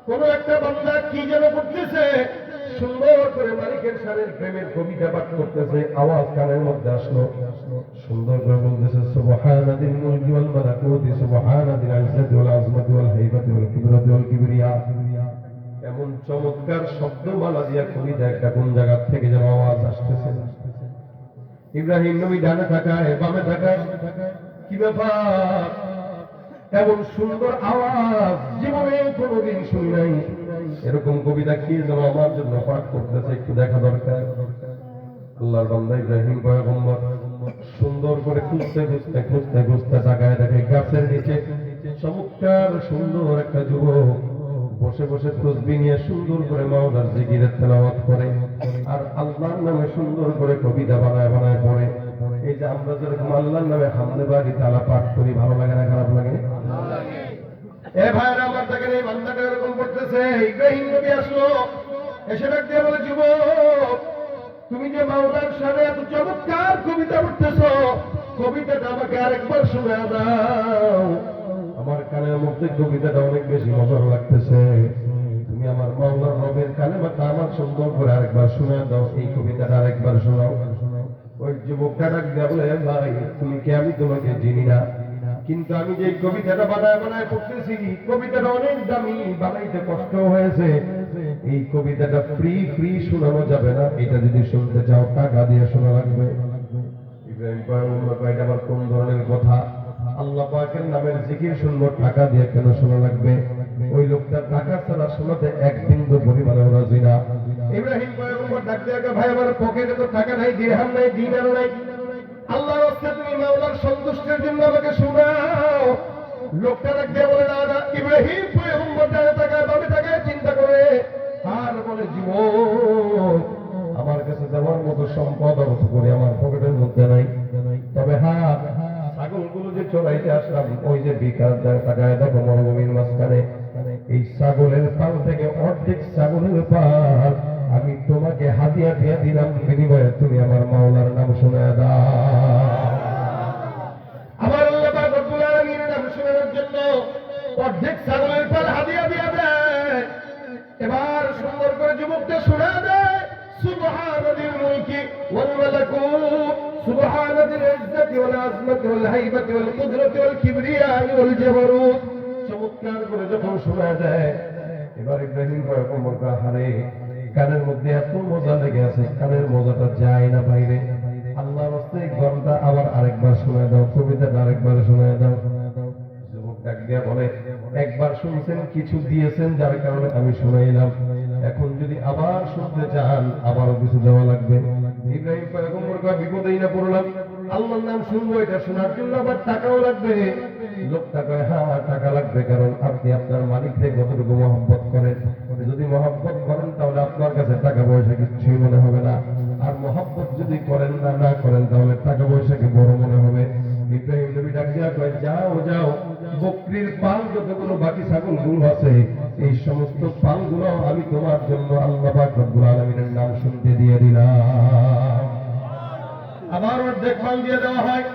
কোন একটা বান্দা কি যেন করতেছে, সুন্দর করে মালিকের শানের প্রেমের কবিতা পাঠ করতেছে। আওয়াজ কানের মধ্যে আসলো, সুন্দর করে বলতেছে, সুবহানাদিল মুলকি ওয়াল মালাকুতি, সুবহানাদিল ইজ্জতি ওয়াল আযমাতি ওয়াল হাইবাতি ওয়াল কুদরাতি ওয়াল কিবরিয়া। এমন চমৎকার শব্দমালা দিয়া কবিতা একটা কোন জায়গা থেকে যেন আওয়াজ আসতেছে। ইব্রাহিম নবী ডানে তাকায়, বামে তাকায়, কি ব্যাপার, এমন সুন্দর আওয়াজ জীবনে কোনোদিন শুনি নাই। এরকম কবিতা কি যেন আমার জন্য পাঠ করতেছে, একটু দেখা দরকার। আল্লাহর বান্দা ইব্রাহিম পয়গম্বর সুন্দর করে খুঁজতে খুঁজতে খুঁজতে খুঁজতে তাকায়, দেখে গাছের নিচে চমৎকার সুন্দর একটা যুবক বসে বসে তাসবিহ নিয়ে সুন্দর করে মাওলার জিকিরের তেলাওয়াত করে, আর আল্লাহর নামে সুন্দর করে কবিতা বানায় বানায় পড়ে। এই যে আমরা যেরকম আল্লাহর নামে হামদে বাড়ি তালা পাঠ করি, ভালো লাগে না খারাপ লাগে? এ ভাইরা আমার, দেখেন এই বান্দাটা এরকম করতেছে। ইব্রাহিম নবী আসলো, এসে ডাক দিয়ে বলে, যুবক, তুমি যে মাওলার সামনে এত চমৎকার কবিতা পড়তেছ, কবিতাটা আমাকে আরেকবার শোনা দাও। আমার কানের মধ্যে কবিতাটা অনেক বেশি মজার লাগতেছে, তুমি আমার মাওলার রবের কালেমাটা আমার সুন্দর করে আরেকবার শোনা দাও, এই কবিতাটা আরেকবার শোনাও। ওই যুবকটা ডাক দিয়ে বলে, ভাই তুমি কি, আমি তোমাকে চিনি না, কিন্তু আমি যে কবিতাটা বানায় বানায় পড়তেছি, কবিতাটা অনেক দামি, বানাইতে কষ্ট হয়েছে। এই কবিতাটা ফ্রি ফ্রি শোনানো যাবে না, এটা যদি শুনতে চাও টাকা দিয়ে শোনা লাগবে। ইব্রাহিম পয়গম্বর কয়, এটা আবার কোন ধরনের কথা? আল্লাহ পাকের নামের জিকির শুনবো, টাকা দিয়ে কেন শোনা লাগবে? ওই লোকটা টাকা ছাড়া শোনাতে এক বিন্দু পরিমাণেও রাজি না। ইব্রাহিম পয়গম্বর ডাক দিয়ে, ভাই আমার পকেটে তো টাকা নাই, দিরহাম নাই, দিনারও নাই, আল্লাহর রাস্তায় তুমি মাওলার সন্তুষ্টির জন্য আমাকে শোনাও। লোকটা ডাক দিয়ে বলে, না না। ইব্রাহিম পয়গম্বর ডানে তাকায়, বামে তাকায়, চিন্তা করে আর বলে, জীবন, আমার কাছে যাওয়ার মতো সম্পদ অর্থ করে আমার পকেটের মধ্যে নাই, তবে হ্যাঁ, ছাগলগুলো যে চড়াইতে আসলাম, ওই যে বিকাশ তাকায় দেখো মরুভূমির মাঝখানে, এই ছাগলের পাল থেকে অর্ধেক ছাগলের পাল আমি তোমাকে হাদিয়া দিয়ে দিলাম, বিনিময়ে তুমি আমার মাওলার নাম শুনে দাও। আমার মধ্যে শোনা দেয় সুবহানাল মুলকি ওয়াল মালাকুত সুবহানাল ইজ্জতি ওয়াল আযমতি ওয়াল হাইবাতি ওয়াল কুদরতি ওয়াল কিবরিয়াই ওয়াল জাবারুত। চমৎকার করে যখন শোনা দেয়, এবার ইব্রাহিম পয়গম্বর হারে কানের মধ্যে এত মজা লেগে আছে, কানের মজাটা যায় না বাইরে। আল্লাহর রাস্তে ঘন্টা আবার আরেকবার শোনায় দাও, কবিতাটা আরেকবার শোনায় দাও। যুবক ডাক দিয়া বলে, একবার শুনছেন, কিছু দিয়েছেন, যার কারণে আমি শোনাইলাম, এখন যদি আবার শুনতে চান আবারও কিছু দেওয়া লাগবে। ইব্রাহিম পয়গম্বর কয়, বিপদেই না পড়লাম, আল্লাহর নাম শুনবো, এটা শোনার জন্য আবার টাকাও লাগবে। লোকটা কয়, হ্যাঁ টাকা লাগবে, কারণ আপনি আপনার মালিককে কতটুকু মহব্বত করেন। যদি মহব্বত করেন তাহলে আপনার কাছে টাকা পয়সা কিছুই মনে হবে না, আর মহব্বত যদি করেন না করেন তাহলে টাকা পয়সাকে বড় মনে হবে। ইব্রাহিম নবী ডাক দিয়া কয়, যাও যাও, বকরির পাল যতগুলো বাকি ছাগলগুলো আছে, এই সমস্ত পালগুলো আমি তোমার জন্য আল্লাহ পাক রব্বুল আলামিনের নাম শুনতে দিয়ে দিলাম। আবার অর্ধেক পাল দিয়ে দেওয়া হয়।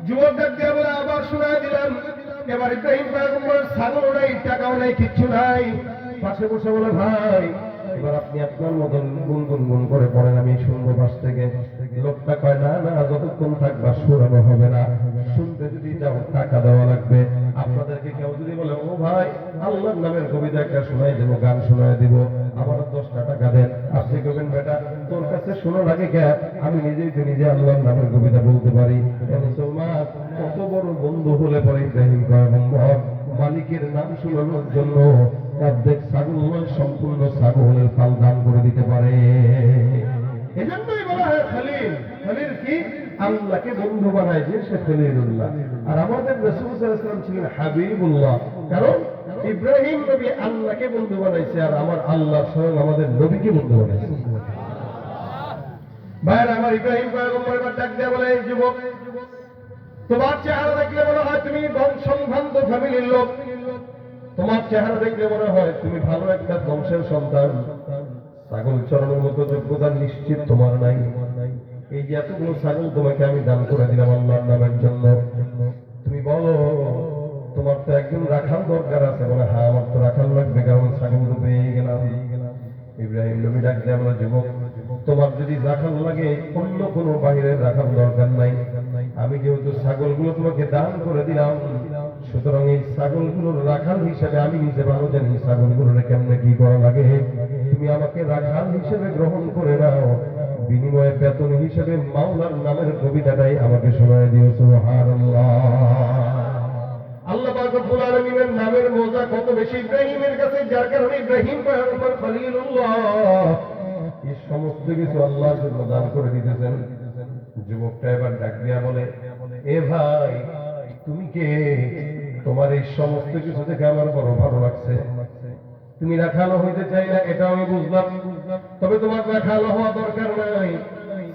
যুবক ডাক দিয়া বলে, আবার শোনায় দিলাম। এবার ইব্রাহিম পয়গম্বর ছাগলও নাই, টাকাও নাই, কিচ্ছু নাই। পাশে বসে বলে, ভাই এবার আপনি আপনার মতন গুনগুন করে পড়েন, আমি শুনবো পাশ থেকে। লোকটা কয়, না না, যতক্ষণ থাকবা শোনানো হবে না, শুনতে যদি যাও টাকা দেওয়া লাগবে। আপনাদেরকে কেউ যদি বলে, ও ভাই আল্লাহর নামের কবিতা একটা শোনাই দেবো, গান শোনাই দিব, আমার 10টা টাকা দেন, আপনি কবেন, বেটা তোর কাছে শোনা লাগে কে, আমি নিজেই তো নিজে আল্লাহর নামের কবিতা বলতে পারি। মুসলমান কত বড় বন্ধু হলে পরে ইব্রাহিম পয়গম্বর মালিকের নাম শোনানোর জন্য অর্ধেক ছাগল নয়, সম্পূর্ণ ছাগলের পাল দান করে দিতে পারে। এজন্যই বলা হয় খলিল। খলিল কি? আল্লাহকে বন্ধু বানায় যে সে খলিলুল্লাহ। আর আমাদের রাসূল সাল্লাল্লাহু আলাইহি ওয়াসাল্লাম ছিলেন হাবিবুল্লাহ, কারণ ইব্রাহিম নবী আল্লাহকে বন্ধু বানাইছে, আর আমার আল্লাহ স্বয়ং আমাদের নবীকে বন্ধু বানাইছে। ভাইরা আমার, ইব্রাহিম পয়গম্বর এবার ডাক দেয়া বলে, এই যুবক, তোমার চেহারা দেখলে মনে হয় তুমি বংশভ্রান্ত ফ্যামিলির লোক, তোমার চেহারা দেখলে মনে হয় তুমি ভালো একটা বংশের সন্তান, ছাগল চড়ানোর মতো যোগ্যতা নিশ্চিত তোমার নাই। এই যে এতগুলো ছাগল তোমাকে আমি দান করে দিলাম আল্লাহর নামের জন্য, তুমি বলো তোমার তো একজন রাখাল দরকার আছে। বলে, হ্যাঁ আমার তো রাখাল লাগবে, কারণ ছাগল তো পেয়ে গেলাম। ইব্রাহিম নবী ডাক দেয়া বলে, যুবক, তোমার যদি রাখাল লাগে অন্য কোনো বাহিরের রাখাল দরকার নাই, আমি যেহেতু ছাগলগুলো তোমাকে দান করে দিলাম, সুতরাং এই ছাগলগুলোর রাখাল হিসেবে আমি নিজে ভালো জানি ছাগলগুলোর কেমনে কি করা লাগে। তুমি আমাকে রাখাল হিসেবে গ্রহণ করে নাও, বিনিময়ে বেতন হিসেবে মাওলার নামের কবিতাটাই আমাকে শোনায় দিও। সুবহানাল্লাহ। আল্লাহ পাক রব্বুল আলামিনের নামের মজা কত বেশি ইব্রাহিমের কাছে, যার কারণে ইব্রাহিম পয়গম্বর খলিলুল্লাহ এই সমস্ত কিছু আল্লাহর জন্য দান করে দিতেছেন। যুবকটা এবার ডাক দিয়া বলে, এ ভাই তুমি কে? তোমার এই সমস্ত কিছু দেখে আমার বড় ভালো লাগছে। তুমি রাখালো হইতে চাইলে এটা আমি বুঝলাম, তবে তোমার রাখালো হওয়া দরকার নাই,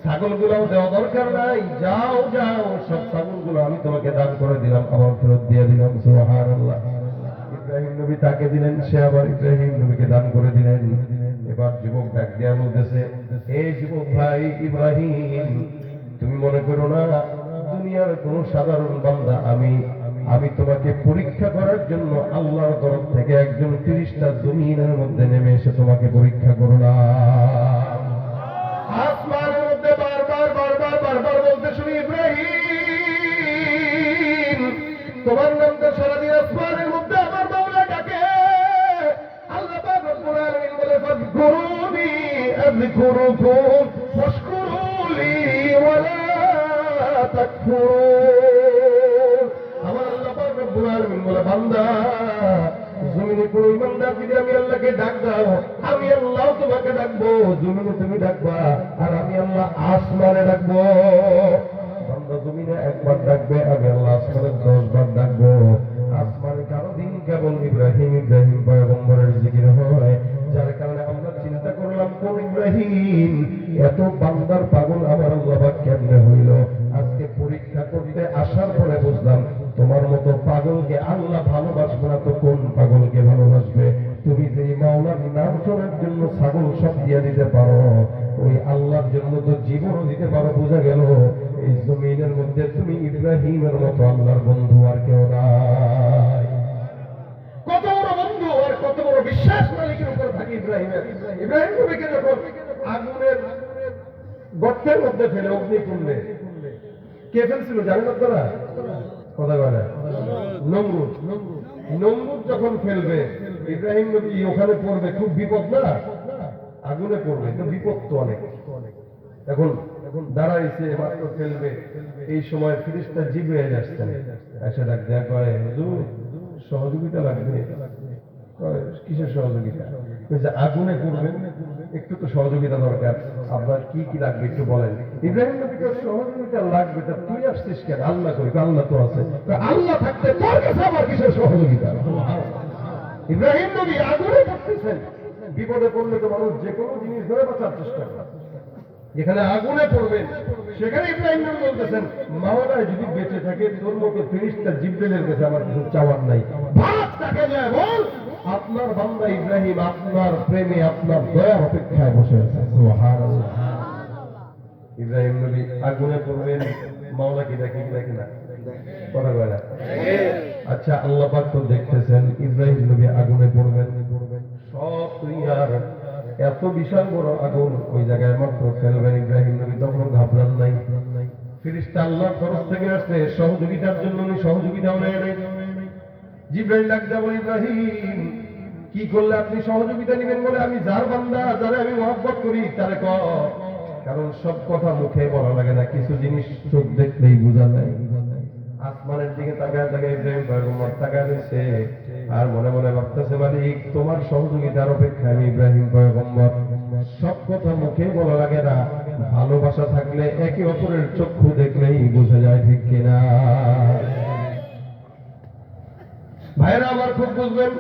ছাগলগুলোও দেওয়া দরকার নাই। যাও যাও, সব ছাগলগুলো আমি তোমাকে দান করে দিলাম, আবার ফেরত দিয়ে দিলাম। সুবহানাল্লাহ। ইব্রাহিম নবী তাকে দিলেন, সে আবার ইব্রাহিম নবীকে দান করে দিলেন। এবার যুবক ডাক দিয়া বলতেছে, এই যুবক ভাই ইব্রাহিম, তুমি মনে করো না দুনিয়ার কোন সাধারণ বান্দা, আমি তোমাকে পরীক্ষা করার জন্য আল্লাহর তরফ থেকে একজন ফেরেশতা জমিনের মধ্যে নেমে এসে তোমাকে পরীক্ষা করো না। আসমানের মধ্যে বারবার বলতে শুনি, ইব্রাহিম তোমার নামটা সারাদিন আসমানের মধ্যে আমার মাওলা ডাকে। আল্লাহ পাক রব্বুল আলামিন বলে, ফাযকুরুনি আযকুরুকুম ওয়াশকুরুলি ওয়ালা তাকফুরুন। আমার আল্লাহ পাক রব্বুল আলামিন বলে, বান্দা জমিনে কোন ইমানদার যদি আমি আল্লাহকে ডাক দাও, আমি আল্লাহ তোমাকে ডাকবো। জমিনে তুমি ডাকবা, আর আমি আল্লাহ আসমানে ডাকবো। বান্দা জমিনে একবার ডাকবে, আমি আল্লাহ আসমানে 10 বার ডাকবো। আসমানে কারো দিন কেবল ইব্রাহিম পয়গম্বরের জিকির হয়, যার কারণে আমরা চিন্তা করলাম, কোন ইব্রাহিম এত বান্দার পাগল আমার আল্লাহ পাক কেমনে হইল। আজকে পরীক্ষা করতে আসার পরে বুঝলাম, তোমার মতো পাগলকে আল্লাহ ভালোবাসবে না তো কোন পাগলকে ভালোবাসবে? তুমি যে মাওলার নাম শোনার জন্য ছাগল সব দিয়ে দিতে পারো, ওই আল্লাহর জন্য তো জীবনও দিতে পারো। বোঝা গেল এই জমিনের মধ্যে তুমি ইব্রাহিমের মতো আল্লাহর বন্ধু আর কেউ নাই। কত বড় বন্ধু আর কত বড় বিশ্বাস মালিকের উপর থাকি ইব্রাহিমের। ইব্রাহিম নবীকে যখন আগুনের গর্তের মধ্যে ফেলে অগ্নিকুণ্ডে কে ফেলছিল জানেন আপনারা? কথা বলে নমরুদ। নমরুদ যখন ফেলবে ইব্রাহিম নবী ওখানে পড়বে, খুব বিপদ না, আগুনে পড়বে তো বিপদ তো অনেক। এখন দাঁড়াইছে মাত্র ফেলবে, এই সময় ফেরেশতা জিবরাইল আসছেন, এসে ডাক দেয়া কয় হুজুর সহযোগিতা লাগবে। কিসের সহযোগিতা? আগুনে পড়বেন, একটু তো সহযোগিতা দরকার, আপনার কি কি লাগবে একটু বলেন। ইব্রাহিম নবীকে সহযোগিতা লাগবে, তা তুই আসছিস কেন? আল্লাহ করি, আল্লাহ তো আছে, আল্লাহ থাকতে তোর কাছে আমার কিসের সহযোগিতা? ইব্রাহিম নবী আগুনে পড়তেছেন, বিপদে পড়লে তো মানুষ যে কোনো জিনিস ধরে বাঁচার চেষ্টা করে, যেখানে আগুনে পড়বেন সেখানে ইব্রাহিম নবী বলতেছেন মাওলানা যদি বেঁচে থাকে তোর মতো ফেরেশতা জিবরাইলের কাছে আমার কিছু চাওয়ার নাই, ভাত তাকে যায় বল আপনার বান্দা ইব্রাহিম আপনার প্রেমে আপনার দয়ার অপেক্ষায় বসে আছে। সুবহানাল্লাহ। ইব্রাহিম নবী আগুনে পড়বেন, মাওলা কি দেখে কি দেখে না? কথা বলে না। আচ্ছা আল্লাহ পাক তো দেখতেছেন ইব্রাহিম নবী আগুনে পড়বেন, সব দুনিয়ার এত বিশাল বড় আগুন ওই জায়গায় মাত্র ফেলবেন, ইব্রাহিম নবী তখন ঘাবড়ান নাই। ফেরেশতা আল্লাহর তরফ থেকে আসছে সহযোগিতার জন্য, উনি সহযোগিতাও নেয় নাই। জিবরাইল ডাক দেয়া বলে ইব্রাহিম কি করলে আপনি সহযোগিতা নেবেন? বলে আমি যার বান্দা, যারে আমি মহব্বত করি তারে কর। কারণ সব কথা মুখে বলা লাগে না, কিছু জিনিস চোখ দেখলেই বোঝা যায়। আসমানের দিকে তাকায় তাকায় ইব্রাহিম পয়গম্বর তাকায় রয়েছে আর মনে মনে ভাবতেছে মালিক তোমার সহযোগিতার অপেক্ষায় আমি ইব্রাহিম পয়গম্বর। সব কথা মুখে বলা লাগে না, ভালোবাসা থাকলে একে অপরের চক্ষু দেখলেই বোঝা যায়, ঠিক কিনা? ভাইরা আমার খুব বুঝবেন,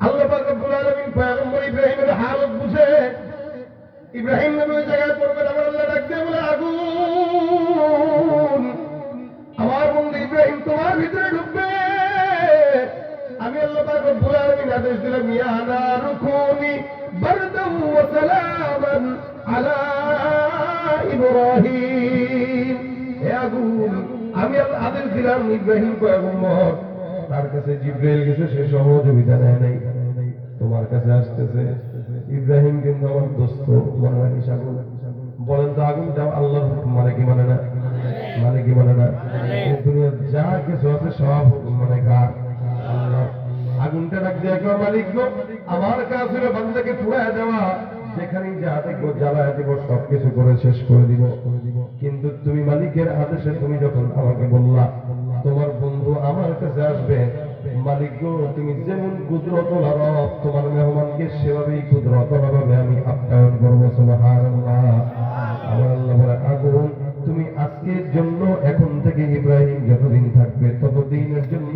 আল্লাহ পাক রব্বুল আলামিন পয়গম্বর ইব্রাহিমের হালত বুঝে ইব্রাহিম নবী ওই জায়গায় পড়বেন, আমার আল্লাহ ডাক দিয়ে বলে আগুন আমার বন্ধু ইব্রাহিম তোমার ভিতরে ঢুকবে। আমি আল্লাহ পাক রব্বুল আলামিন আদেশ দিলাম ইয়া নারু কুনি বারদান ওয়া সালামান আলা ইব্রাহিম। হে আগুন আমি আদেশ দিলাম ইব্রাহিম পয়গম্বর, তার কাছে জিবরাইল গেছে, সে সহযোগিতা নেয় নাই, তোমার কাছে আসতেছে। ইব্রাহিম কিন্তু আমার দোস্ত, মনে রাখিস আগুন। বলেন তো আগুনটা আল্লাহর হুকুম মানে কি মানে না? মানে কি মানে না? দুনিয়ার যা কিছু আছে সব হুকুম মানে কার? আল্লাহ। আগুনটা ডাক দিয়ে কেউ মালিক গো আমার কাজ হলো বান্দাকে পুড়ায় দেওয়া, যেখানেই যা দেখবো জ্বালায় দিব, সবকিছু করে শেষ করে দিব। কিন্তু তুমি মালিকের আদেশে তুমি যখন আমাকে বললা তোমার বন্ধু আমার কাছে আসবে, মালিক গো তুমি যেমন কুদরতুল রব তোমার মেহমানকে সেভাবেই কুদরতুল রবে আমি আপ্যায়ন করবো। সুবহানাল্লাহ। আমার আল্লাহ বলে আগুন তুমি আজকের জন্য এখন থেকে ইব্রাহিম যতদিন থাকবে ততদিনের জন্য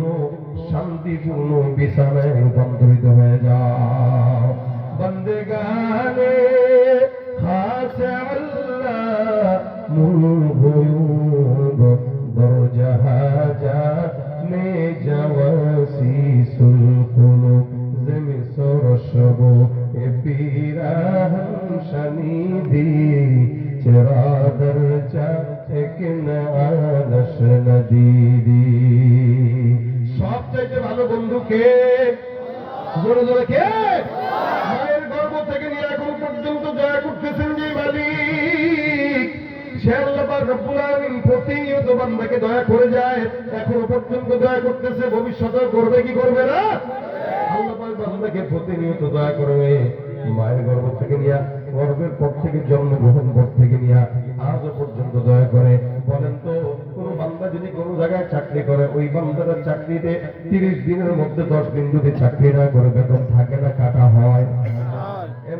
শান্তিপূর্ণ বিছানায় রূপান্তরিত হয়ে যাও। বন্দেগানে খাস আল্লাহ মুলগুয়ুব দরজাহাজা মে জাওয়াসিসুল কুলুব জমি সরশব এ পিরাহন শনিদি চেরা দরজা এক নালশ নদীদি। সবচাইতে ভালো বন্ধু কে? জোরে জোরে কে? মায়ের গর্ভ থেকে নিয়ে এখন পর্যন্ত দয়া করতেছেন যে মালিক, সে আল্লাহ পাক রব্বুল আলামিন প্রতিনিয়ত বান্দাকে দয়া করে যায়, এখনো পর্যন্ত দয়া করতেছে, ভবিষ্যতেও করবে কি করবে না? আল্লাহ পাক বান্দাকে প্রতিনিয়ত দয়া করবে। মায়ের গর্ভ থেকে নিয়ে, গর্ভের পর থেকে জন্মগ্রহণ পর থেকে নিয়ে আজও পর্যন্ত দয়া করে। বলেন তো কোন বান্দা যদি কোন জায়গায় চাকরি করে ওই বান্দার চাকরিতে 30 দিনের মধ্যে 10 দিন যদি চাকরি না করে বেতন থাকে না, কাটা হয়?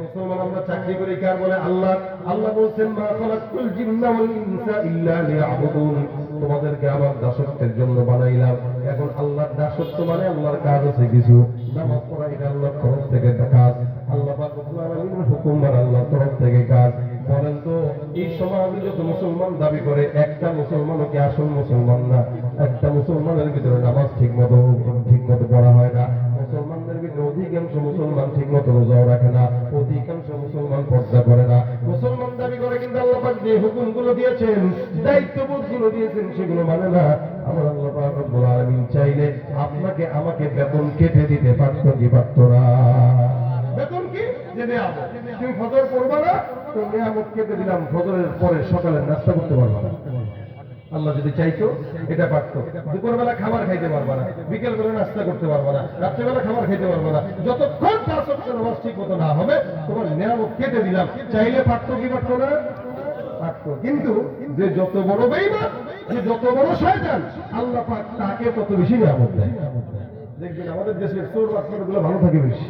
মুসলমান আমরা চাকরি করি কার বলে? আল্লাহ। আল্লাহ বলছেন মা খালাকতুল জিন্না ওয়াল ইনসা ইল্লা লিয়াবুদুন, তোমাদেরকে আমার দাসত্বের জন্য বানাইলাম। এখন আল্লাহর দাসত্ব মানে আল্লাহর কাজ আছে কিছু, নামাজ পড়া এটা আল্লাহর তরফ থেকে কাজ, আল্লাহ পাক রব্বুল আলামিনের হুকুম আর আল্লাহর তরফ থেকে কাজ। বলেন তো এই সমাজে যত মুসলমান দাবি করে একটা মুসলমানও কি আসল মুসলমান না? একটা মুসলমানের ভিতরে নামাজ ঠিক মতো পড়া হয় না, মুসলমানদের ভিতরে অধিকাংশ মুসলমান ঠিক মতো রোজাও রাখে না, অধিকাংশ মুসলমান পর্দা করে না। মুসলমান দাবি করে কিন্তু আল্লাহ পাক যে হুকুমগুলো দিয়েছেন, দায়িত্ববোধগুলো দিয়েছেন সেগুলো মানে না। আমার আল্লাহ পাক রব্বুল আলামিন চাইলে আপনাকে আমাকে বেতন কেটে দিতে পারতো কি পারতো না? বেতন কি যে নিয়ামত। তুমি ফজর পড়বা না, তো নিয়ামত কেটে দিলাম, ফজরের পরে সকালে নাস্তা করতে পারবা না। আল্লাহ যদি চাইতো এটা পারতো। দুপুরবেলা খাবার খাইতে পারবা না, বিকেল বেলা নাস্তা করতে পারবা না, রাত্রেবেলা খাবার খাইতে পারবা না, যতক্ষণ 5 ওয়াক্ত নামাজ ঠিক মতো না হবে তোমার নিয়ামত কেটে দিলাম। চাইলে পারতো কি পারতো না? পারতো। কিন্তু যে যত বড় বেঈমান, যে যত বড় শয়তান, আল্লাহ পাক তাকে তত বেশি নিয়ামত দেয়। দেখবেন আমাদের দেশের চোর বাটপারগুলো ভালো থাকে বেশি,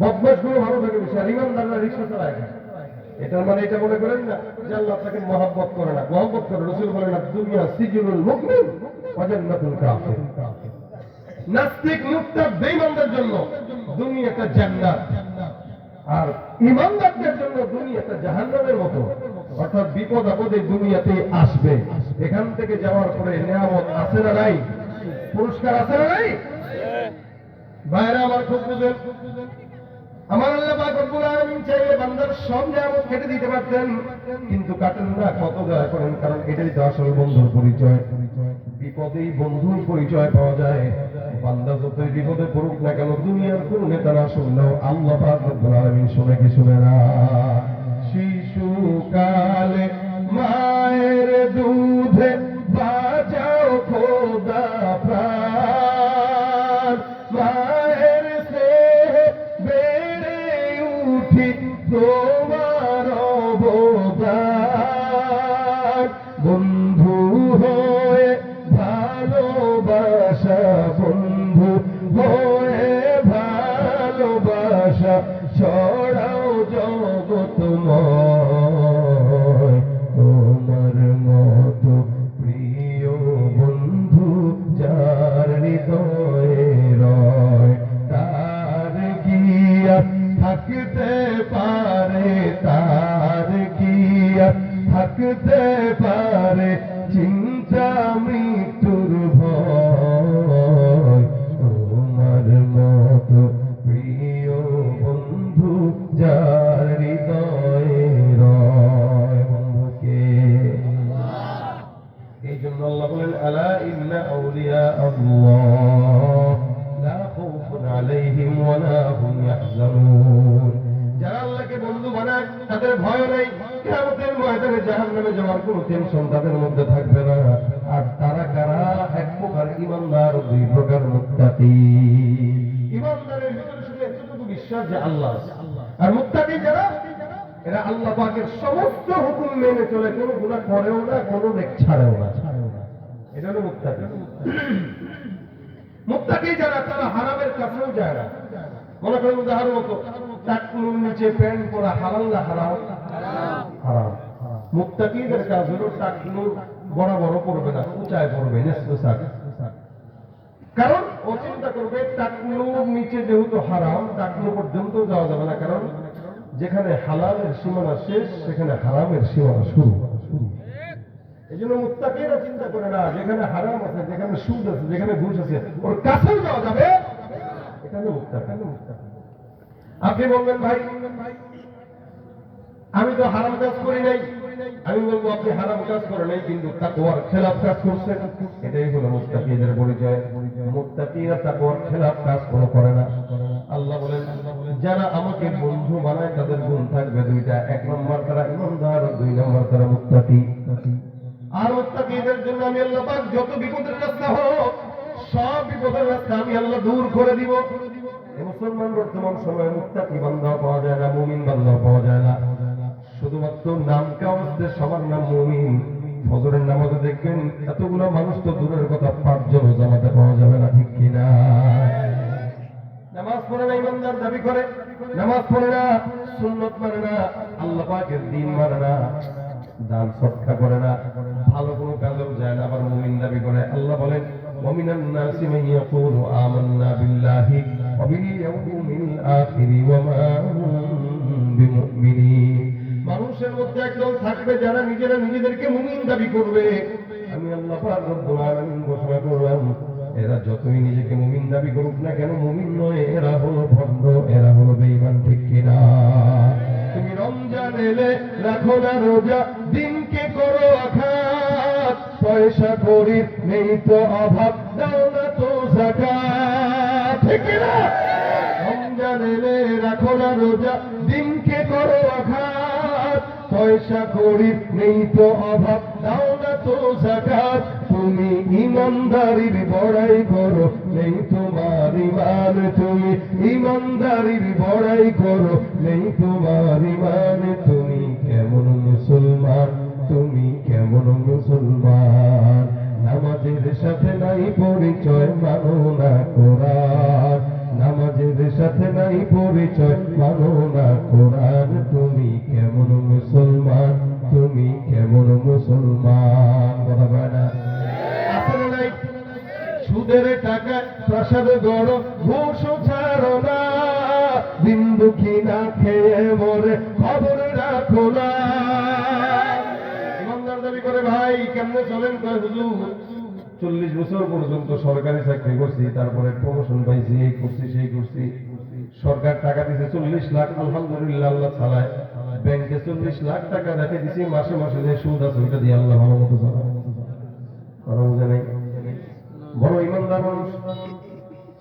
বদমাশগুলো ভালো থাকে বেশি, আর ইমানদাররা রিকশা চালায় না। এটার মানে এটা মনে করেন না যে আল্লাহ তাকে মহব্বত করে না, মহব্বত করে। রাসূল বলেন না, দুনিয়া সিজনুল মুমিন ওয়া জান্নাতুল কাফির। নাস্তিক মুরতাদ বেঈমানদের জন্য দুনিয়াটা জান্নাত, আর ঈমানদারদের জন্য দুনিয়াটা জাহান্নামের মতো। অর্থাৎ বিপদ আপদে দুনিয়াতে আসবে, এখান থেকে যাওয়ার পরে নিয়ামত আছে না নাই, পুরস্কার আছে না নাই? ভাইরা আমার খুব বুঝেন, আমার আল্লাহ পাক রব্বুল আলামিন চাইলে বান্দার সব নিয়ামত কেটে দিতে পারতেন, কিন্তু কাটেন না। কত দয়া করেন, কারণ এটাই তো আসল বন্ধুর পরিচয়। বিপদেই বন্ধুর পরিচয় পাওয়া যায়। বান্দা যতই বিপদে পড়ুক না কেন, দুনিয়ার কোন নেতা না শুনলেও আল্লাহ পাক রব্বুল আলামিন শুনে কি শুনে না? শিশুকালে মায়ের দুধে বাঁচাও খোদা প্রাণ, মায়ের স্নেহে বেড়ে উঠি তোমার অবদান, বন্ধু হয়ে ভালোবাসা, বন্ধু হয়ে ভালোবাসা ছড়াও জগৎময়, তোমার মতো প্রিয় বন্ধু যার হৃদয়ে রয়, তার কি আর থাকতে পারে, তার কি আর থাকতে পারে চিন্তা মৃত্যুর ভয়, তোমার মতো প্রিয় বন্ধু যার হৃদয়ে রয়। বন্ধুকে এই জন্য আল্লাহ বলেন, আলা ইন্না আউলিয়া আল্লাহ লা খাউফুন আলাইহিম ওয়া লা হুম ইয়াহজানুন। যারা আল্লাহকে বন্ধু বানায় তাদের ভয় নাই, কিয়ামতের ময়দানে জাহান্নামে যাওয়ার কোনো টেনশন তাদের মধ্যে থাকবে না। আর তারা কারা? এক প্রকার ঈমানদার, দুই প্রকার মুত্তাকি। ঈমানদারের ভিতরে শুধু এতটুকু বিশ্বাস যে আল্লাহ আছে, আর মুত্তাকি যারা, এরা আল্লাহ পাকের সমস্ত হুকুম মেনে চলে, কোনো গুনাহ করেও না, কোনো নেক ছাড়েও না। এটা হলো মুত্তাকি। মুত্তাকি যারা, তারা হারামের কাছেও যায় না। মনে করেন উদাহরণ মতো, টাকনুর নিচে প্যান্ট পরা হালাল না হারাম? হারাম। মুত্তাকিদের কাজ হলো টাকনুর বড় বড় পড়বে না, উঁচায় পড়বে, কারণ ও চিন্তা করবে টাকনুর নিচে যেহেতু হারাম, টাকনু পর্যন্ত যাওয়া যাবে না, কারণ যেখানে হালালের সীমানা শেষ সেখানে হারামের সীমানা শুরু। এই জন্য মুত্তাকিরা চিন্তা করে না, যেখানে হারাম আছে, যেখানে সুদ আছে, যেখানে ঘুষ আছে, ওর কাছেও যাওয়া যাবে। এটা হলো মুত্তাকি। আপনি বলবেন, ভাই আমি তো হারাম কাজ করি নাই, আমি বলবো আপনি হারাম কাজ করেন নাই, কিন্তু তাকওয়ার খেলাফ কাজ করছেন। এটাই হলো মুত্তাকিদের পরিচয়। মুত্তাকিরা তাকওয়ার খেলাফ কাজ কোনো করে না। আল্লাহ বলেন, যারা আমাকে বন্ধু বানায় তাদের গুণ থাকবে দুইটা, এক নম্বর তারা ঈমানদার, দুই নম্বর তারা মুত্তাকি। আর মুত্তাকিদের জন্য আমি আল্লাহ পাক যত বিপদের রাস্তা হোক, সব বিপদের রাস্তা আমি আল্লাহ দূর করে দিব। মুসলমান বর্তমান সময়ে মুত্তাকি বান্দা পাওয়া যায় না, মুমিন বান্দা পাওয়া যায় না, শুধুমাত্র নামটা হচ্ছে সবার নাম মুমিন। ফজরের নামাজে দেখবেন এতগুলো মানুষ তো দূরের কথা, 5 জন জামাতে পাওয়া যাবে না, ঠিক কিনা? নামাজ পড়ে না, ইমানদার দাবি করে, নামাজ পড়ে না, সুন্নত মানে না, আল্লাহ পাকের দ্বীন মানে না, দান সদকা করে না, ভালো কোনো কাজেও যায় না, আবার মুমিন দাবি করে। আল্লাহ বলেন, ওয়ামিনান নাসি মান ইয়াকুলু আমান্না বিল্লাহি ওয়া বিল ইয়াউমিল আখির ওয়া মা হুম বিমুমিনিন। মানুষের মধ্যে একদল থাকবে যারা নিজেরা নিজেদেরকে মুমিন দাবি করবে। আমি আল্লাহ পাক রব্বুল আলামিন ঘোষণা করলাম, এরা যতই নিজেকে মুমিন দাবি করুক না কেন, মুমিন নয়, এরা হলো ভণ্ড, এরা হলো বেঈমান, ঠিক কিনা? তুমি রমজান এলে রাখো না রোজা, দিনকে করো আঘাত, পয়সা করি নেই তো অভাব, দাও না তো যাকাত, ঠিক কিনা? রমজান এলে রাখো না রোজা, দিনকে করো আঘাত, পয়সা করি নেই তো অভাব, দাও না তো যাকাত, তুমি ইমানদারির বড়াই করো নেই তোমার ইমান, তুমি ইমানদারির বড়াই করো নেই তোমার ইমান, তুমি কেমন মুসলমান, তুমি কেমন মুসলমান, নামাজের সাথে নাই পরিচয়, মানো না কোরআন, নামাজের সাথে নাই পরিচয়, মানো না কোরআন, তুমি কেমন মুসলমান, তুমি কেমন মুসলমান। কথা কয় না? আসলে নাই সুদের টাকা প্রাসাদ গড়, ঘুষ ছাড়ো না, দিন দুঃখী না খেয়ে মরে খবর রাখো না। ইমানদার দাবি করে ভাই কেমনে চলেন? কয় হুজুর 40 বছর পর্যন্ত সরকারি চাকরি করছি, তারপরে প্রমোশন পাইছি, এই করছি সেই করছি, সরকার টাকা দিছে 40 লাখ, আলহামদুলিল্লাহ আল্লাহ চালায়, ব্যাংকে 40 লাখ টাকা রেখে দিছি, মাসে মাসে যে সুদ আছে ওইটা দিয়ে আল্লাহ ভালো মতো চালায়। কথা বুঝে নাই? বড় ইমানদার মানুষ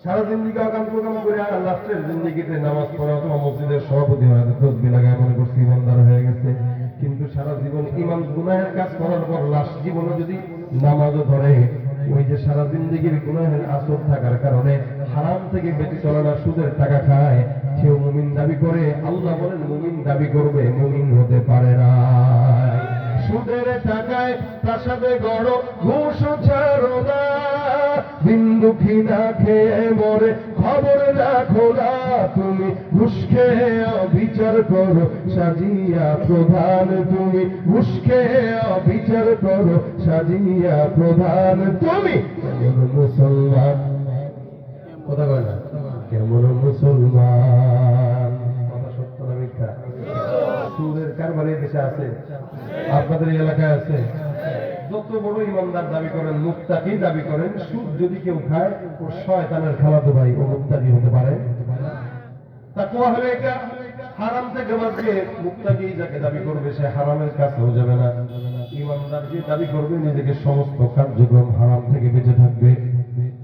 সারা জিন্দিগি আকাম প্রোগ্রাম করে লাস্টের জিন্দিগিতে নামাজ পড়া অথবা মসজিদের সভাপতি হয়, তসবিহ লাগায় মনে করছি ইমানদার হয়ে গেছে, কিন্তু সারা জীবন ইমান গুনাহের কাজ করার পর লাস্ট জীবনে যদি নামাজও ধরে, ওই যে সারা জিন্দিগির গুনাহের আসর থাকার কারণে হারাম থেকে বেঁচে চলে না, সুদের টাকা খায়, সেও মুমিন দাবি করে। আল্লাহ বলেন মুমিন দাবি করবে, মুমিন হতে পারে না। সুদের টাকায় প্রাসাদে গড়, ঘুষ ছাড়ো না, দিন দুঃখী না খেয়ে মরে খবর রাখো না, তুমি ঘুষ খেয়ে বিচার করো সাজিয়া প্রধান, তুমি ঘুষ খেয়ে বিচার করো সাজিয়া প্রধান, তুমি কেমন মুসলমান? কথা বলে না, কেমন মুসলমান? কথা সত্য না মিথ্যা? সুদের কারবার এই দেশে আছে, আপনাদের এলাকায় আছে। যত বড় ইমানদার দাবি করেন, মুত্তাকি দাবি করেন, সুদ যদি কেউ খায় ও শয়তানের খালাতো ভাই, ও মুত্তাকি হতে পারে? তাকওয়া হলে এটা হারাম থেকে বাঁচবে। মুত্তাকি যাকে দাবি করবে সে হারামের কাছেও যাবে না। ইমানদার যে দাবি করবে নিজেকে সমস্ত কার্যক্রম হারাম থেকে বেঁচে থাকবে।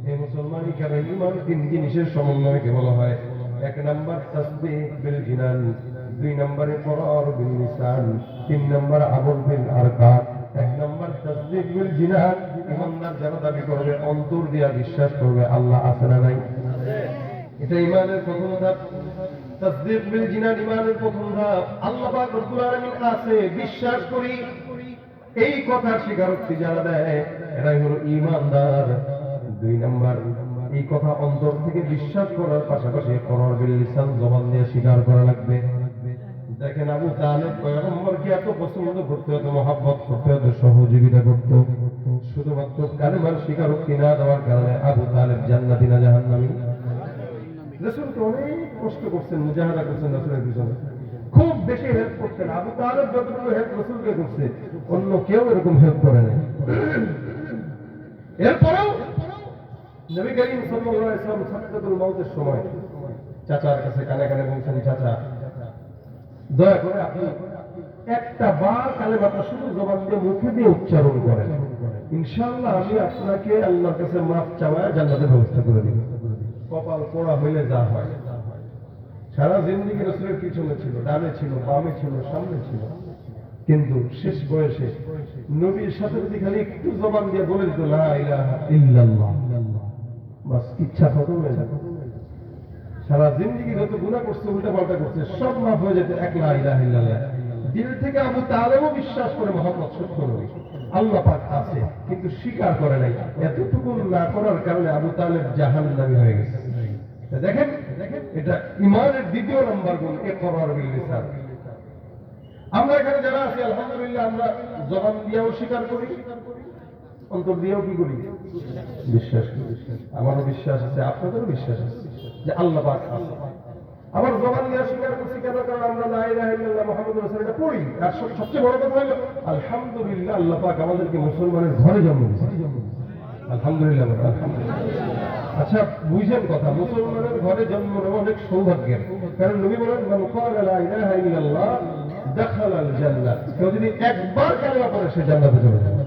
এই মুসলমানই কেন? ইমান 3 জিনিসের সমন্বয়কে বলা হয়। 1 নম্বর তাসবিহ বিল জিনান, 2 নম্বরে ইকরার বিল লিসান, 3 নম্বর আমল বিল আরকান। 1 নম্বর তাসদিক বিল জিনান, ইমানদার যারা দাবি করবে অন্তর দিয়া বিশ্বাস করবে আল্লাহ আছে না নাই, এটা ইমানের প্রথম ধাপ। তাসদিক বিল জিনান ইমানের প্রথম ধাপ। আল্লাহ পাক রব্বুল আলামিন আছে বিশ্বাস করি, এই কথার স্বীকারোক্তি যারা দেয় এরাই হলো ইমানদার। 2 নম্বর এই কথা অন্তর থেকে বিশ্বাস করার পাশাপাশি ইকরার বিল লিসান, জবান দিয়ে স্বীকার করা লাগবে। দেখেন আবু তালেব পয়গম্বরকে এত পছন্দ করতে, এত মহব্বত করতে, এত সহযোগিতা করত, শুধুমাত্র কালেমার স্বীকারোক্তি না দেওয়ার কারণে আবু তালেব জান্নাতি না জাহান্নামী? রাসূলকে অনেক কষ্ট করছেন, মুজাহাদা করছেন রাসূলের পিছনে, খুব বেশি হেল্প করতেন। আবু তালেব যতটুকু হেল্প রাসূলকে করছে অন্য কেউ এরকম হেল্প করে নাই। এরপরেও নবী করিম সাল্লাল্লাহু আলাইহি ওয়াসাল্লাম সাকরাতুল মউতের সময় চাচার কাছে কানে কানে বলছেন, চাচা দয়া করে আপনি একটা বার কালেমাটা শুধু জবান দিয়ে মুখে দিয়ে উচ্চারণ করেন, ইনশাআল্লাহ আমি আপনাকে আল্লাহর কাছে মাফ চাওয়া জান্নাতের ব্যবস্থা করে দিব। কপাল পোড়া হইলে যা হয়। সারা জিন্দেগি রাসূলের পিছনে ছিল, ডানে ছিল, বামে ছিল, সামনে ছিল, কিন্তু শেষ বয়সে নবীর সাথে যদি খালি একটু জবান দিয়ে বলে দিত লা ইলাহা ইল্লাল্লাহ, বাস ইচ্ছা খতম হয়ে যেত। সারা জিন্দেগি যত গুনাহ করছে, উল্টা পাল্টা করছে, সব মাফ হয়ে যেত এক লা ইলাহা ইল্লাল্লাহ। দিল থেকে আবু তালেবও বিশ্বাস করে মুহাম্মদ সত্য নবী, আল্লাহ পাক আছে, কিন্তু স্বীকার করে নাই। এতটুকু না করার কারণে আবু তালেব জাহান্নামী হয়ে গেছে। দেখেন এটা ঈমানের দ্বিতীয় নম্বর গুণ, ইকরার বিল লিসান। আমরা এখানে যারা আছি আলহামদুলিল্লাহ, আমরা জবান দিয়েও স্বীকার করি, অন্তর দিয়েও কি করি? বিশ্বাস করি। আমারও বিশ্বাস আছে, আপনাদেরও বিশ্বাস আছে যে আল্লাহ পাক আছে। আবার জবান দিয়ে স্বীকার করছি কেন? কারণ আমরা লা ইলাহা ইল্লাল্লাহ মুহাম্মাদুর রাসূলুল্লাহ এটা পড়ি। আর সবচেয়ে বড় কথা হলো আলহামদুলিল্লাহ, আল্লাহ পাক আমাদেরকে মুসলমানের ঘরে জন্ম দিয়েছে। আলহামদুলিল্লাহ, আলহামদুলিল্লাহ। আচ্ছা বুঝেন কথা, মুসলমানের ঘরে জন্ম নেওয়া অনেক সৌভাগ্যের। কারণ নবী বলেন মান ক্বালা লা ইলাহা ইল্লাল্লাহ দাখালাল জান্নাহ, কেউ যদি একবার কালেমা পড়ে সে জান্নাতে চলে যাবে।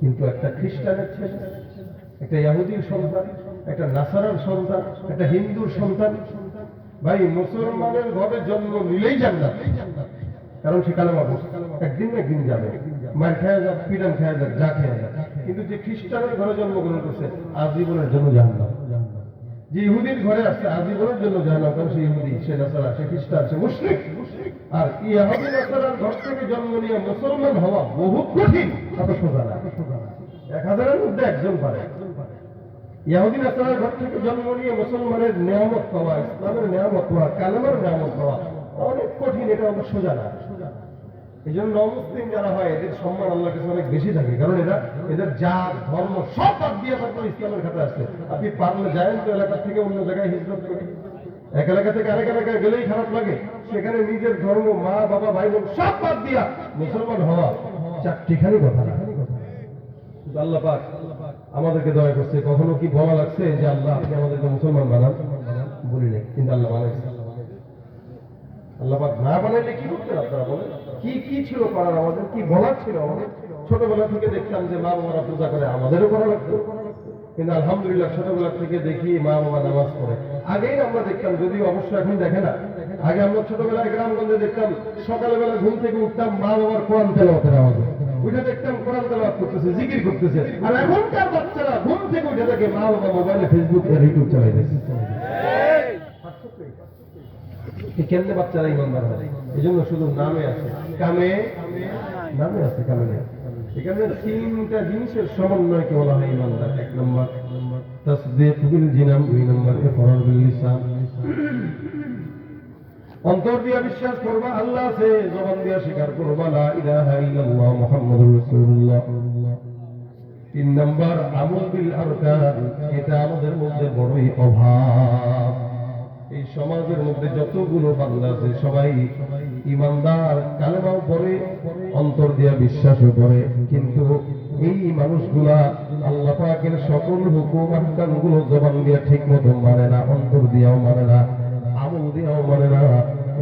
কিন্তু একটা খ্রিস্টানের ছেলে, একটা ইহুদির সন্তান একটা নাসারার সন্তান, একটা হিন্দুর সন্তান। ভাই মুসলমানের ঘরে জন্ম নিলেই জান্নাত, কারণ সে কালেমা পড়ছে, একদিন না একদিন যাবে, মার খেয়ে যাক, পিটান খেয়ে যাক, যা খেয়ে যাক। কিন্তু যে খ্রিস্টানের ঘরে জন্মগ্রহণ করছে আজীবনের জন্য জাহান্নাম। যে ইহুদির ঘরে আসছে আজীবনের জন্য জাহান্নাম, কারণ সে ইহুদি, সে নাসারা, সে খ্রিস্টান, সে মুশরিক। আর ইহুদি নাসারার ঘর থেকে জন্ম নিয়ে মুসলমান হওয়া বহুত কঠিন, এত সোজা না। 1000-এর মধ্যে একজন পারে। ইহুদি নাসারার ঘর থেকে জন্ম নিয়ে মুসলমানের নিয়ামত পাওয়া, ইসলামের নিয়ামত পাওয়া, কালেমার নিয়ামত পাওয়া অনেক কঠিন, এটা অনেক সোজা না। এই জন্য নমুসলিম যারা হয় এদের সম্মান আল্লাহর কাছে অনেক বেশি থাকে, কারণ এদের জাত ধর্ম সব বাদ দিয়ে তারপর ইসলামের খাতে আসছে। আপনি পারলে যায়েন তো এলাকা থেকে অন্য জায়গায় হিজরত করে, এক এলাকা থেকে আরেক এলাকায় গেলেই খারাপ লাগে, সেখানে নিজের ধর্ম, মা বাবা ভাই বোন সব বাদ দিয়া মুসলমান হওয়া চারটিখানি কথা না। আল্লাহ পাক আমাদেরকে দয়া করছে। কখনো কি বলা লাগছে যে আল্লাহ আপনি আমাদেরকে মুসলমান বানান? বলি নাই, কিন্তু আল্লাহ বানাইছে। আল্লাহ পাক না বানাইলে কি করতেন আপনারা বলেন? কি কি ছিল করার আমাদের, কি বলার ছিল আমাদের? ছোটবেলা থেকে দেখতাম যে মা বাবারা পূজা করে, আমাদেরও করা লাগতো। কিন্তু আলহামদুলিল্লাহ ছোটবেলা থেকে দেখি মা বাবা নামাজ পড়ে। আগেই আমরা দেখতাম, যদিও অবশ্যই এখন দেখে না, আগে আমরা ছোটবেলায় গ্রামগঞ্জে দেখতাম সকালবেলা ঘুম থেকে উঠতাম, মা বাবার কোরআন তেলাওয়াতের আওয়াজ উঠে দেখতাম কোরআন তেলাওয়াত করতেছে, জিকির করতেছে। আর এখনকার বাচ্চারা ঘুম থেকে উঠে দেখে মা বাবা মোবাইলে ফেসবুক আর ইউটিউব চালাইতেছে। কেমনে বাচ্চারা ইমানদার হয়? এই জন্য শুধু নামে আছে, কামে নামে আছে, কামে নেই। এখানে 3টা জিনিসের সমন্বয়কে বলা হয় ইমানদার। 1 নম্বর তাসদীক বিল জিনান, 2 নম্বর ইকরার বিল লিসান। অন্তর দিয়ে বিশ্বাস করবা আল্লাহ আছে, জবান দিয়ে স্বীকার করবা লা ইলাহা ইল্লাল্লাহ মুহাম্মাদুর রাসূলুল্লাহ। 3 নম্বর আমল বিল আরকান। এটা আমাদের মধ্যে বড়ই অভাব। এই সমাজের মধ্যে যতগুলো বান্দা আছে সবাই ইমানদার, কালেমাও পড়ে, অন্তর দিয়া বিশ্বাসও করে, কিন্তু এই মানুষগুলা আল্লাহ পাকের সকল হুকুম আহকামগুলো জবান দিয়া ঠিক মতো মানে না, অন্তর দিয়াও মানে না, আমল দিয়াও মানে না।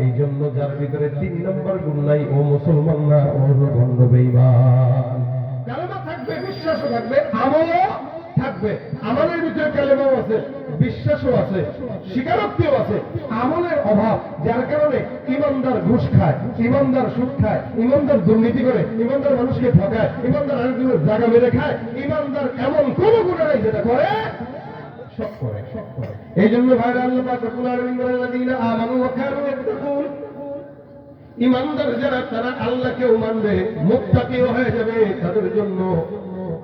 এই জন্য যার ভিতরে 3 নম্বর গুণ নাই, ও মুসলমান না, ও ভণ্ড বেঈমান। কালেমা থাকবে, বিশ্বাসও থাকবে, আমলও থাকবে। আমলের ভিতরে কালেমাও আছে, বিশ্বাসও আছে, স্বীকারোক্তিও আছে, আমলের অভাব, যার কারণে ইমানদার ঘুষ খায়, ইমানদার সুদ খায়, ইমানদার দুর্নীতি করে, ইমানদার মানুষকে ঠকায়, ইমানদার আরেকজনের জায়গা মেরে খায়। ইমানদার এমন কোন গুনাহ নাই যেটা করে, সব করে, সব করে। এই জন্য ভাইরা আল্লাহ পাক রব্বুল আলামিন বলেন আল্লাযীনা আমানু ওয়া কানু ইয়াত্তাকুন। ইমানদার যারা, তারা আল্লাহকেও মানবে, মুত্তাকিও হয়ে যাবে, তাদের জন্য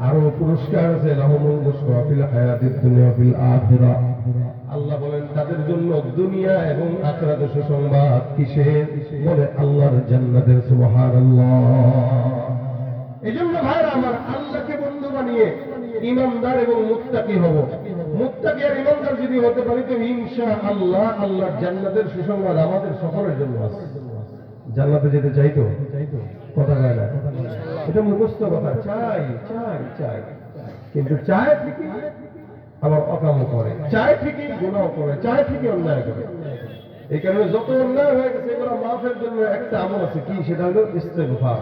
আরো পুরস্কার আছে, লাহুমুল বুশরা ফিল হায়াতিদ দুনিয়া ফিল আখিরাহ। আল্লাহ বলেন তাদের জন্য দুনিয়া এবং আখিরাতে সুসংবাদ। কিসের? বলে আল্লাহর জান্নাতের। সুবহানাল্লাহ। এজন্য ভাইরা আমার, আল্লাহকে বন্ধু বানিয়ে ইমানদার এবং মুত্তাকি হব। মুত্তাকি আর ইমানদার যদি হতে পারি তো ইনশাআল্লাহ আল্লাহর জান্নাতের সুসংবাদ আমাদের সকলের জন্য আছে। জান্নাতে যেতে চাইতো কথা হয় না, এটা মুখস্থ কথা। চাই চাই চাই, কিন্তু চায় ঠিকই আবার অকামও করে, চায় ঠিকই গুনাহ করে, চায় ঠিকই অন্যায় করে। এই কারণে যত অন্যায় হয়ে গেছে এগুলো মাফের জন্য একটা আমল আছে, কি? সেটা হলো ইস্তেগফার।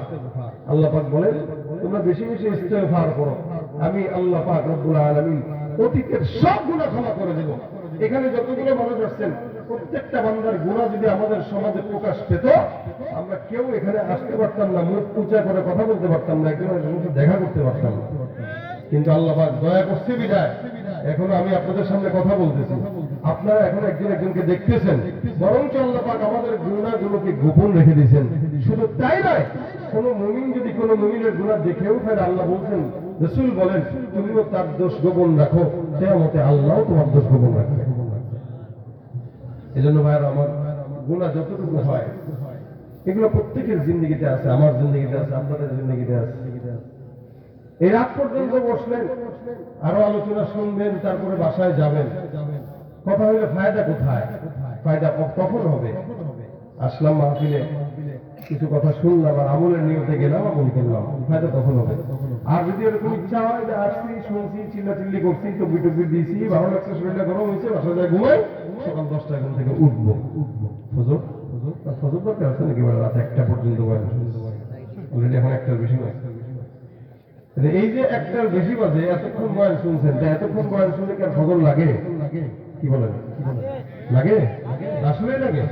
আল্লাহ পাক বলেন তোমরা বেশি বেশি ইস্তেগফার করো, আমি আল্লাহ পাক রব্বুল আলামিন অতীতের সব গুনাহ ক্ষমা করে দেব। এখানে যতগুলো মানুষ আসছেন প্রত্যেকটা বান্দার গুনাহ যদি আমাদের সমাজে প্রকাশ পেত, আমরা কেউ এখানে আসতে পারতাম না, মুখ উঁচা করে কথা বলতে পারতাম না, একজনের সঙ্গে দেখা করতে পারতাম না। কিন্তু আল্লাহ পাক দয়া করছে বিদায় এখনো আমি আপনাদের সামনে কথা বলতেছি, আপনারা এখন একজন একজনকে দেখতেছেন। বরঞ্চ আল্লাহ পাক আমাদের গুনাহগুলোকে গোপন রেখে দিয়েছেন। শুধু তাই নয়, কোন মুমিন যদি কোন মুমিনের গুনাহ দেখেও ফেলে, আল্লাহ বলছেন, রাসূল বলেন তুমিও তার দোষ গোপন রাখো, কিয়ামতে আল্লাহও তোমার দোষ গোপন রাখবে। এজন্য ভাইরা আমার, গুনাহ যতটুকু হয় এগুলো প্রত্যেকের জিন্দেগিতে আছে, আমার জিন্দেগিতে আছে, আপনাদের জিন্দেগিতে আছে। এই রাত পর্যন্ত বসলেন, আরো আলোচনা শুনবেন, তারপরে বাসায় যাবেন। কথা হইলে ফায়দা কোথায়? ফায়দা কখন হবে? আসলাম মাহফিলে, কিছু কথা শুনলাম আর আমলের নিয়তে গেলাম, আমল করলাম, ফায়দা তখন হবে। আর যদি এরকম ইচ্ছা হয় যে আসছি, শুনছি, চিল্লাচিল্লি করছি, টুপি টুপি দিয়েছি, ভালো লাগছে, শরীরটা গরম হয়েছে, বাসায় যায় ঘুমাই, সকাল 10টায় ঘুম থেকে উঠবো। ফজর ফজর দরকার আছে নাকি? রাত 1টা পর্যন্ত অলরেডি এখন 1টার বেশি নয়। যে এই যে একটার বেশি বাজে এতক্ষণ বয়ান শুনছেন, তা এতক্ষণ বয়ান শুনলে কি আর ফজর লাগে? কি বলেন, লাগে? আসলেই লাগে?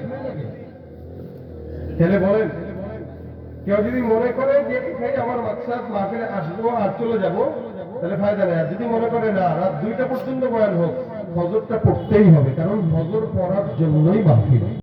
তাহলে বলেন, কেউ যদি মনে করে যে এই আমার মাকসাদ মাহফিলে আসবো আর চলে যাব, তাহলে ফায়দা নেই। আর যদি মনে করে না রাত 2টা পর্যন্ত বয়ান হোক, ফজরটা পড়তেই হবে, কারণ ফজর পড়ার জন্যই মাহফিল।